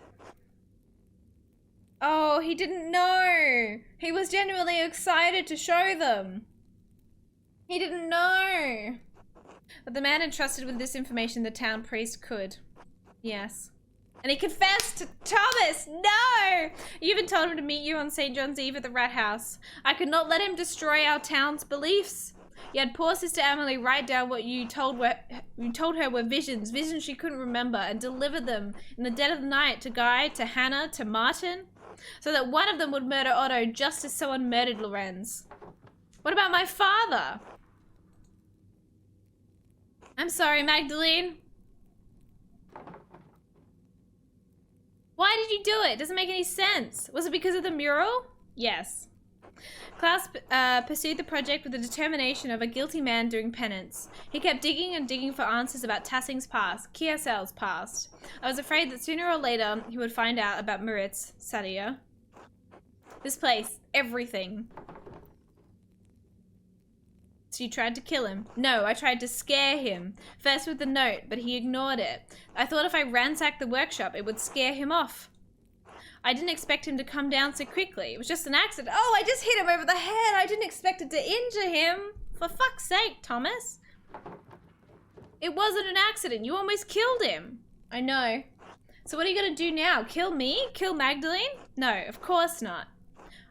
Oh, he didn't know. He was genuinely excited to show them. He didn't know. But the man entrusted with this information, the town priest could. Yes. And he confessed to Thomas. No! You even told him to meet you on St. John's Eve at the rat house. I could not let him destroy our town's beliefs. You had poor Sister Emily write down what you told her were visions she couldn't remember, and deliver them in the dead of the night to Guy, to Hannah, to Martin, so that one of them would murder Otto just as someone murdered Lorenz. What about my father? I'm sorry, Magdalene. Why did you do it? It doesn't make any sense. Was it because of the mural? Yes. Klaus pursued the project with the determination of a guilty man doing penance. He kept digging and digging for answers about Tassing's past, Kiesel's past. I was afraid that sooner or later he would find out about Moritz, Sadia. This place, everything. So you tried to kill him? No, I tried to scare him. First with the note, but he ignored it. I thought if I ransacked the workshop, it would scare him off. I didn't expect him to come down so quickly. It was just an accident. Oh, I just hit him over the head. I didn't expect it to injure him. For fuck's sake, Thomas. It wasn't an accident. You almost killed him. I know. So what are you going to do now? Kill me? Kill Magdalene? No, of course not.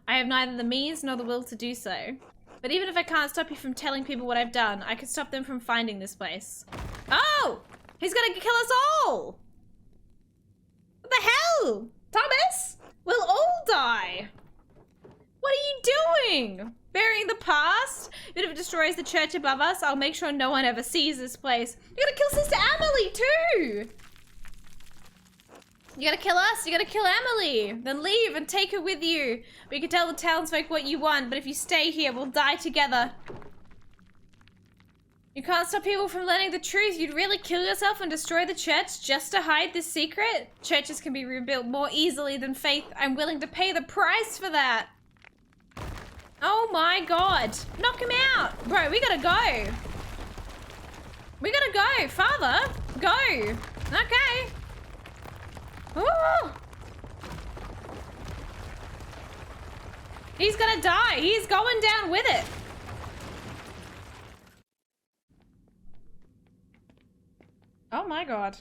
I have neither the means nor the will to do so. But even if I can't stop you from telling people what I've done, I could stop them from finding this place. Oh! He's gonna kill us all! What the hell? Thomas? We'll all die. What are you doing? Burying the past? Even if it destroys the church above us, I'll make sure no one ever sees this place. You're gonna kill Sister Emily too! You gotta kill us, you gotta kill Emily. Then leave and take her with you. We can tell the townsfolk what you want, but if you stay here, we'll die together. You can't stop people from learning the truth. You'd really kill yourself and destroy the church just to hide this secret? Churches can be rebuilt more easily than faith. I'm willing to pay the price for that. Oh my god. Knock him out. Bro, we gotta go. We gotta go. Father, go. Okay. Ooh. He's gonna die. He's going down with it. Oh my god.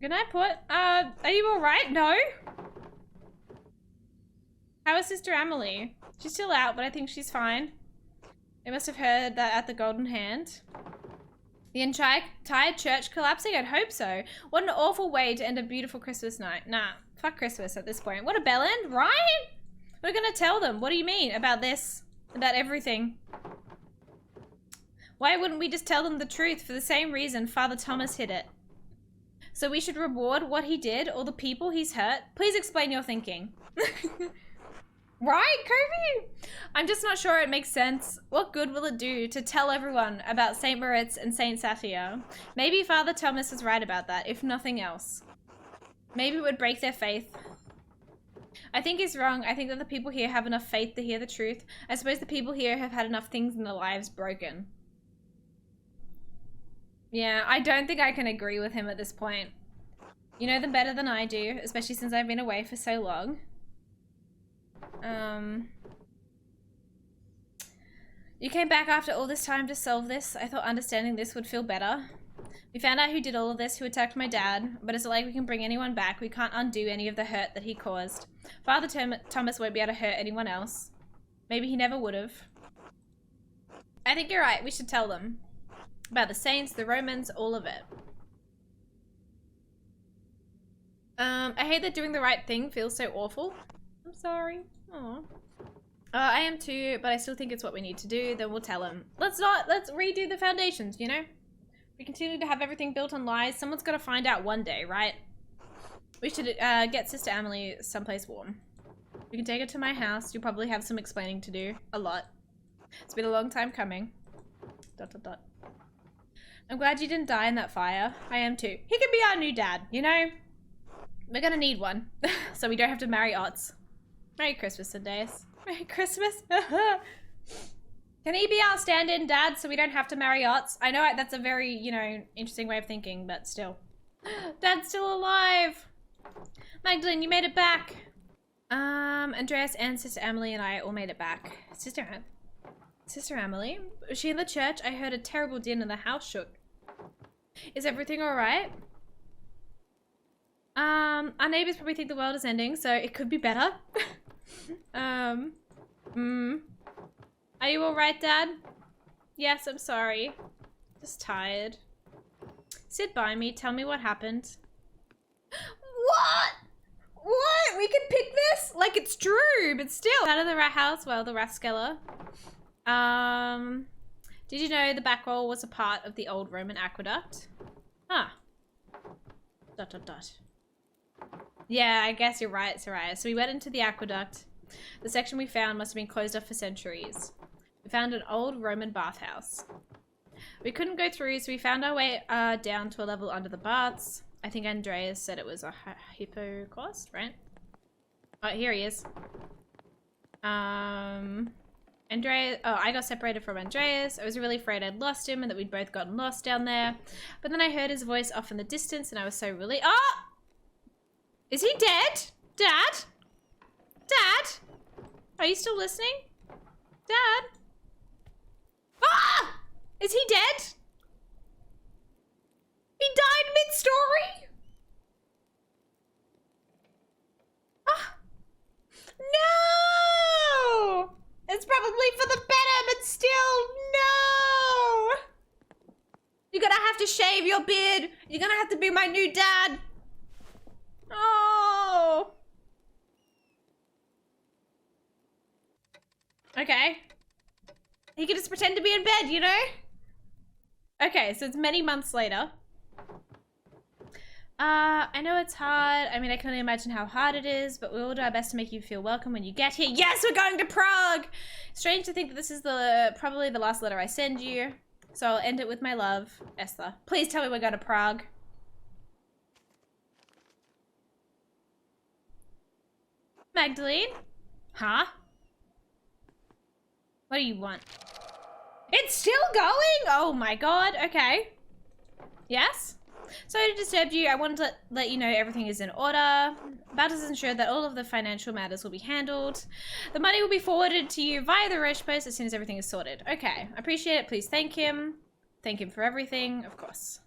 Good night, Put. Are you alright? No? How is Sister Emily? She's still out, but I think she's fine. They must have heard that at the Golden Hand. The entire church collapsing? I'd hope so. What an awful way to end a beautiful Christmas night. Nah, fuck Christmas at this point. What a bellend, right? We're gonna tell them. What do you mean about this? About everything? Why wouldn't we just tell them the truth for the same reason Father Thomas hid it? So we should reward what he did or the people he's hurt? Please explain your thinking. Right, Kobe? I'm just not sure it makes sense. What good will it do to tell everyone about St. Moritz and St. Saphir? Maybe Father Thomas is right about that, if nothing else. Maybe it would break their faith. I think he's wrong. I think that the people here have enough faith to hear the truth. I suppose the people here have had enough things in their lives broken. Yeah, I don't think I can agree with him at this point. You know them better than I do, especially since I've been away for so long. You came back after all this time to solve this. I thought understanding this would feel better. We found out who did all of this, who attacked my dad, but it's not like we can bring anyone back. We can't undo any of the hurt that he caused. Father Thomas won't be able to hurt anyone else. Maybe he never would have. I think you're right. We should tell them. About the saints, the Romans, all of it. I hate that doing the right thing feels so awful. I'm sorry. Aw. I am too, but I still think it's what we need to do. Then we'll tell him. Let's redo the foundations, you know? We continue to have everything built on lies. Someone's got to find out one day, right? We should get Sister Emily someplace warm. We can take her to my house. You'll probably have some explaining to do. A lot. It's been a long time coming. ... I'm glad you didn't die in that fire. I am too. He can be our new dad, you know? We're gonna need one. So we don't have to marry Otts. Merry Christmas, Sundays. Merry Christmas. Can he be our stand-in dad so we don't have to marry Otts? I know that's a very, you know, interesting way of thinking, but still. Dad's still alive. Magdalene, you made it back. Andreas and Sister Emily and I all made it back. Sister Emily? Was she in the church? I heard a terrible din and the house shook. Is everything alright? Our neighbors probably think the world is ending, so it could be better. Are you alright, Dad? Yes, I'm sorry. Just tired. Sit by me, tell me what happened. What? What? We can pick this? Like it's true, but still. Out of the rat house, well, the Raskella. Did you know the back wall was a part of the old Roman aqueduct? Huh. ... Yeah, I guess you're right, Soraya. So we went into the aqueduct. The section we found must have been closed off for centuries. We found an old Roman bathhouse. We couldn't go through, so we found our way down to a level under the baths. I think Andreas said it was a hippocaust, right? Oh, here he is. Andreas, oh, I got separated from Andreas. I was really afraid I'd lost him and that we'd both gotten lost down there. But then I heard his voice off in the distance and I was so relieved. Oh! Is he dead? Dad? Dad? Are you still listening? Dad? Ah! Is he dead? He died mid-story? Ah! No! It's probably for the better, but still, no! You're gonna have to shave your beard. You're gonna have to be my new dad. Oh! Okay. He can just pretend to be in bed, you know? Okay, so it's many months later. I know it's hard. I mean, I can only imagine how hard it is, but we'll do our best to make you feel welcome when you get here. Yes, we're going to Prague! Strange to think that this is probably the last letter I send you. So I'll end it with my love, Esther. Please tell me we're going to Prague. Magdalene? Huh? What do you want? It's still going? Oh my god, okay. Yes? Sorry to disturb you. I wanted to let you know everything is in order. Baltus has ensured that all of the financial matters will be handled. The money will be forwarded to you via the Roche Post as soon as everything is sorted. Okay, I appreciate it. Please thank him. Thank him for everything, of course.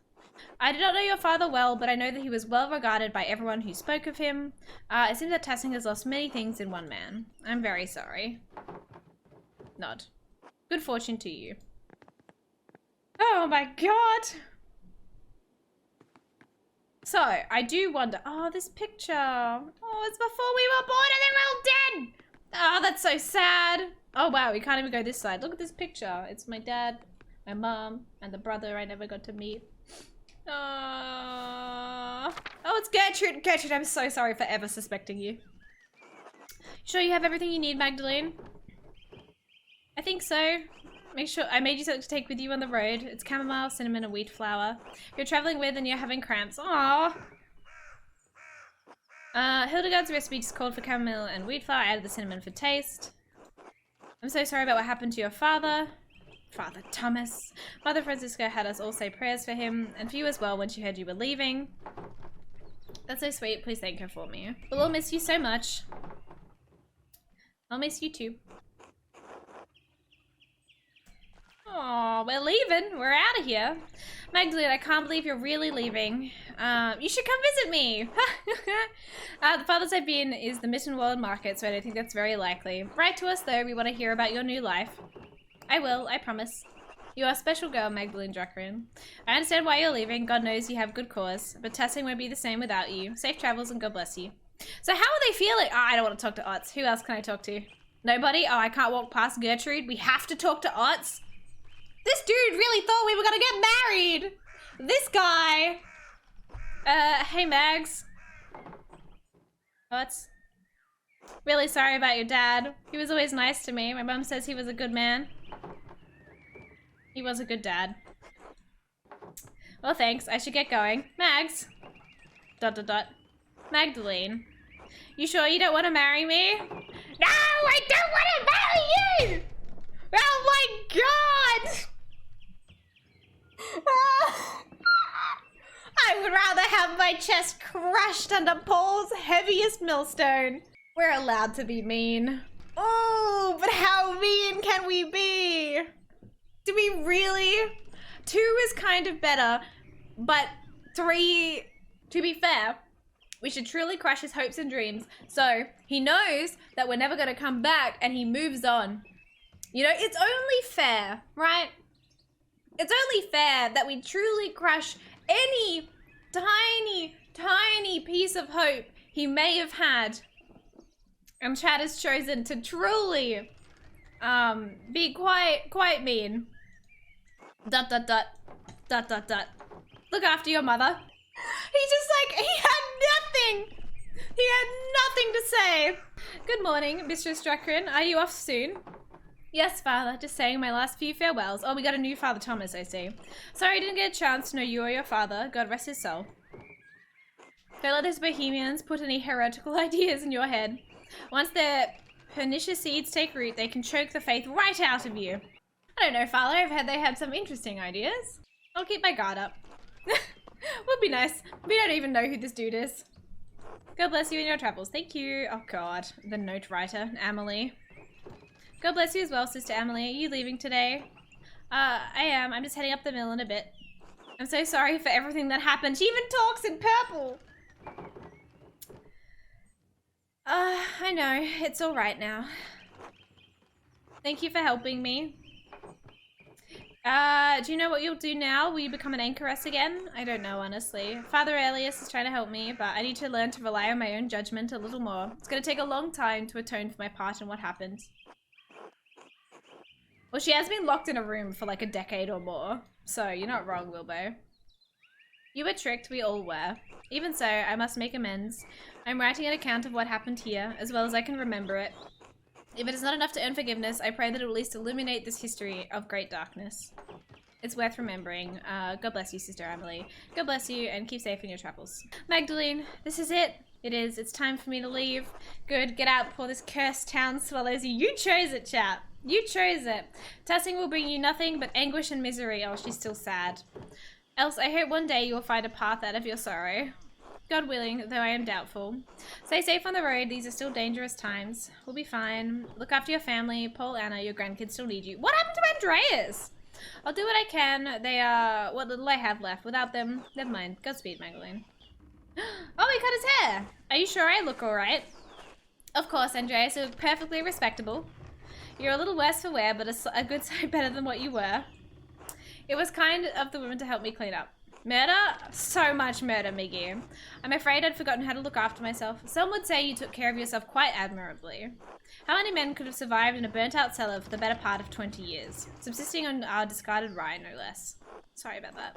I did not know your father well, but I know that he was well regarded by everyone who spoke of him. It seems that Tassing has lost many things in one man. I'm very sorry. Nod. Good fortune to you. Oh my god. So, I do wonder, oh, this picture. Oh, it's before we were born and they're all dead. Oh, that's so sad. Oh wow, we can't even go this side. Look at this picture. It's my dad, my mom, and the brother I never got to meet. Oh, it's Gertrude. Gertrude, I'm so sorry for ever suspecting you. Sure you have everything you need, Magdalene? I think so. Make sure I made you something to take with you on the road. It's chamomile, cinnamon, and wheat flour. If you're traveling with and you're having cramps. Aww. Hildegard's recipe just called for chamomile and wheat flour. Added the cinnamon for taste. I'm so sorry about what happened to your father. Father Thomas. Mother Francisca had us all say prayers for him and for you as well when she heard you were leaving. That's so sweet. Please thank her for me. We'll all miss you so much. I'll miss you too. Oh, we're leaving. We're out of here. Magdalene, I can't believe you're really leaving. You should come visit me. The farthest I've been is the Mitten World Market, so I don't think that's very likely. Write to us, though. We want to hear about your new life. I will, I promise. You are a special girl, Magdalene Druckrin. I understand why you're leaving. God knows you have good cause. But testing won't be the same without you. Safe travels and God bless you. So how are they feeling? Oh, I don't want to talk to Otz. Who else can I talk to? Nobody? Oh, I can't walk past Gertrude. We have to talk to Otz. This dude really thought we were gonna get married. This guy. Hey Mags. Otz. Really sorry about your dad. He was always nice to me. My mum says he was a good man. He was a good dad. Well, thanks. I should get going. Mags. ... Magdalene. You sure you don't want to marry me? No, I don't want to marry you! Oh my god! I would rather have my chest crushed under Paul's heaviest millstone. We're allowed to be mean. Oh, but how mean can we be? Do we really? 2 is kind of better, but 3, to be fair, we should truly crush his hopes and dreams. So he knows that we're never gonna come back and he moves on. You know, it's only fair, right? It's only fair that we truly crush any tiny, tiny piece of hope he may have had. And Chad has chosen to truly be quite mean. ... Look after your mother. He just like, he had nothing. He had nothing to say. Good morning, Mistress Druckrin. Are you off soon? Yes, father. Just saying my last few farewells. Oh, we got a new Father Thomas, I see. Sorry I didn't get a chance to know you or your father. God rest his soul. Don't let those bohemians put any heretical ideas in your head. Once their pernicious seeds take root, they can choke the faith right out of you. I don't know, father. I've heard they had some interesting ideas. I'll keep my guard up. Would be nice. We don't even know who this dude is. God bless you in your travels. Thank you. Oh god, the note writer, Amelie. God bless you as well, Sister Amelie. Are you leaving today? I am. I'm just heading up the mill in a bit. I'm so sorry for everything that happened. She even talks in purple. I know. It's all right now. Thank you for helping me. Do you know what you'll do now? Will you become an anchoress again? I don't know, honestly. Father Elias is trying to help me, but I need to learn to rely on my own judgment a little more. It's going to take a long time to atone for my part in what happened. Well, she has been locked in a room for like a decade or more, so you're not wrong, Wilbo. You were tricked, we all were. Even so, I must make amends. I'm writing an account of what happened here, as well as I can remember it. If it is not enough to earn forgiveness, I pray that it will at least illuminate this history of great darkness. It's worth remembering. God bless you, Sister Emily. God bless you, and keep safe in your travels. Magdalene, this is it. It is. It's time for me to leave. Good, get out before this cursed town swallows you. You chose it, chap. You chose it. Testing will bring you nothing but anguish and misery. Oh, she's still sad. Else, I hope one day you will find a path out of your sorrow. God willing, though I am doubtful. Stay safe on the road. These are still dangerous times. We'll be fine. Look after your family. Paul, Anna, your grandkids still need you. What happened to Andreas? I'll do what I can. They are what little I have left. Without them, never mind. Godspeed, Magdalene. Oh, he cut his hair. Are you sure I look alright? Of course, Andreas. You look perfectly respectable. You're a little worse for wear, but a good side better than what you were. It was kind of the woman to help me clean up. Murder? So much murder, Miggy. I'm afraid I'd forgotten how to look after myself. Some would say you took care of yourself quite admirably. How many men could have survived in a burnt-out cellar for the better part of 20 years? Subsisting on our discarded rye, no less. Sorry about that.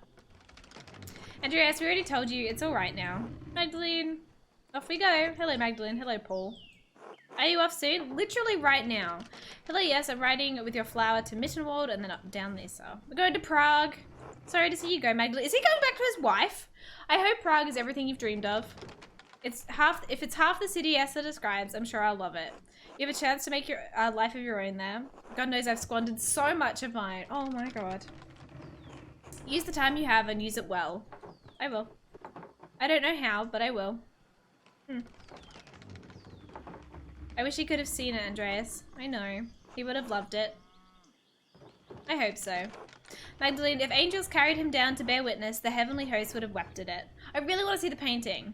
Andreas, we already told you it's alright now. Magdalene, off we go. Hello, Magdalene. Hello, Paul. Are you off soon? Literally right now. Hello, yes, I'm riding with your flower to Mittenwald and then up down this. We're going to Prague. Sorry to see you go, Magdalene. Is he going back to his wife? I hope Prague is everything you've dreamed of. If it's half the city Esther describes, I'm sure I'll love it. You have a chance to make your life of your own there. God knows I've squandered so much of mine. Oh my god. Use the time you have and use it well. I will. I don't know how, but I will. I wish he could have seen it, Andreas. I know. He would have loved it. I hope so. Magdalene, if angels carried him down to bear witness, the heavenly host would have wept at it. I really want to see the painting.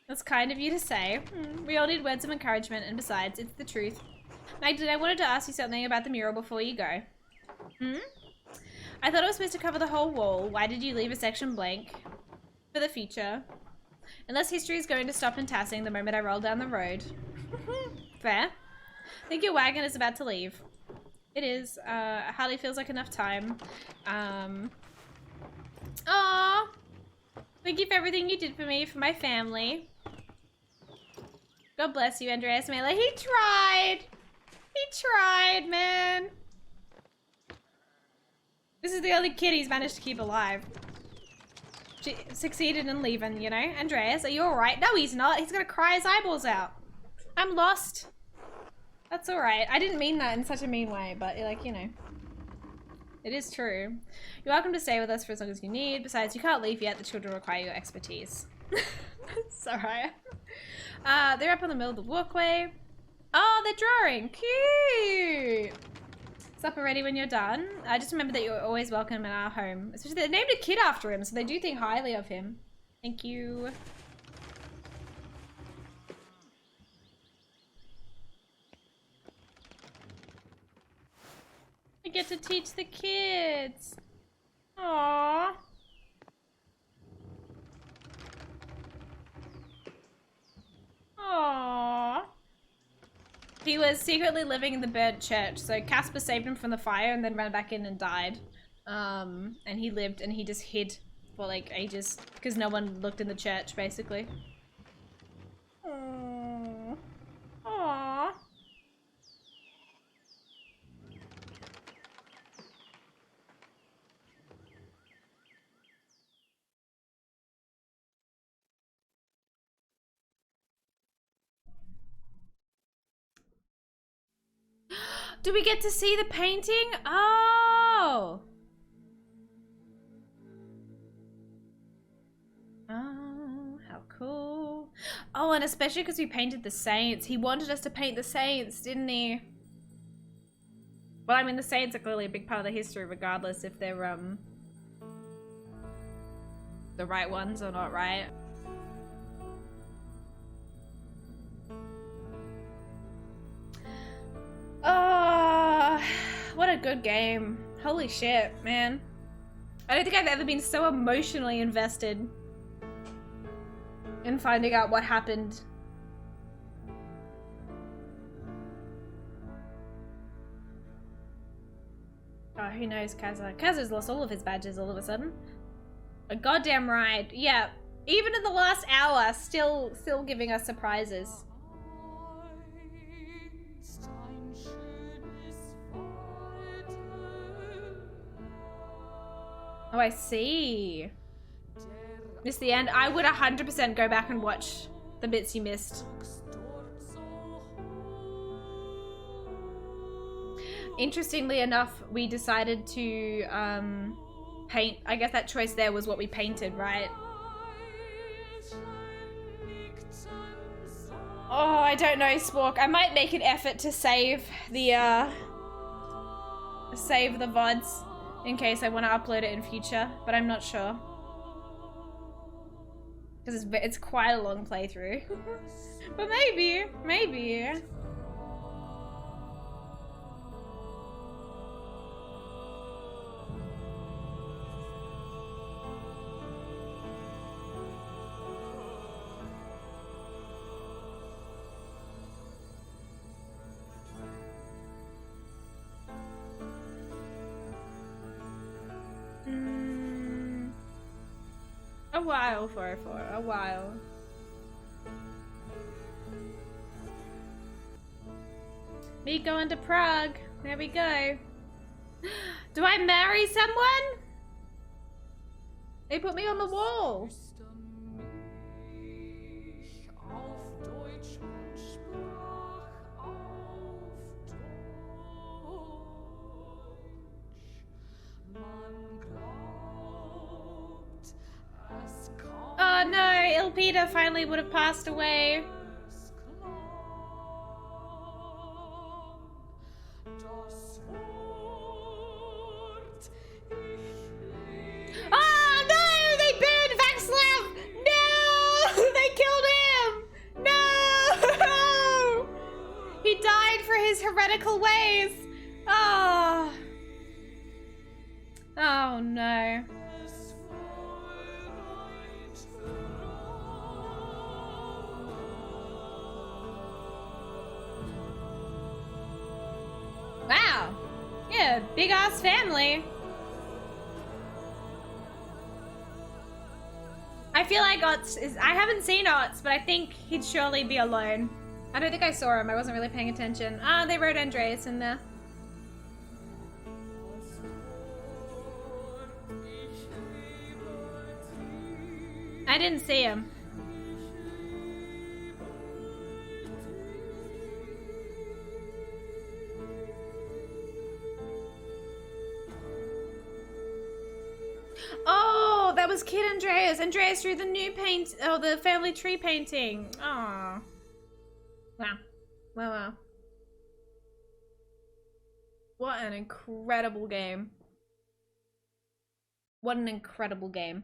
That's kind of you to say. We all need words of encouragement, and besides, it's the truth. Magdalene, I wanted to ask you something about the mural before you go. I thought it was supposed to cover the whole wall. Why did you leave a section blank? For the future. Unless history is going to stop in Tassing the moment I roll down the road. Fair. I think your wagon is about to leave. It is. Hardly feels like enough time. Aww. Thank you for everything you did for me, for my family. God bless you, Andreas Mela. He tried. He tried, man. This is the only kid he's managed to keep alive. She succeeded in leaving, you know? Andreas, are you alright? No, he's not. He's gonna cry his eyeballs out. I'm lost. That's alright. I didn't mean that in such a mean way, but like, you know. It is true. You're welcome to stay with us for as long as you need. Besides, you can't leave yet. The children require your expertise. It's alright. They're up on the middle of the walkway. Oh, they're drawing. Cute. Supper ready when you're done. I just remember that you're always welcome in our home. Especially they named a kid after him, so they do think highly of him. Thank you. I get to teach the kids. Aww. Aww. He was secretly living in the burnt church, so Casper saved him from the fire and then ran back in and died. And he lived and he just hid for like ages because no one looked in the church, basically. Aww. Aww. Do we get to see the painting? Oh. Oh, how cool. Oh, and especially because we painted the saints. He wanted us to paint the saints, didn't he? Well, I mean, the saints are clearly a big part of the history, regardless if they're, the right ones or not, right? Oh, what a good game. Holy shit, man. I don't think I've ever been so emotionally invested in finding out what happened. Oh, who knows Kazza? Kazza's lost all of his badges all of a sudden. A goddamn ride. Yeah, even in the last hour, still giving us surprises. Oh, I see. Missed the end. I would 100% go back and watch the bits you missed. Interestingly enough, we decided to paint. I guess that choice there was what we painted, right? Oh, I don't know, Spork. I might make an effort to save the VODs. In case I want to upload it in future, but I'm not sure. Because it's quite a long playthrough. But maybe. while, 404. A while. Me going to Prague. There we go. Do I marry someone? They put me on the wall. Oh no, Ilpida finally would have passed away. Oh no, they burned Václav! No, they killed him! No! He died for his heretical ways. Oh. Oh no. Wow. Yeah, big ass family. I feel like Otz is, I haven't seen Otz, but I think he'd surely be alone. I don't think I saw him. I wasn't really paying attention. Ah, they wrote Andreas in there. I didn't see him. Oh, that was Kid Andreas. Andreas drew the new paint, oh, the family tree painting. Oh. Wow. Wow, wow. What an incredible game. What an incredible game.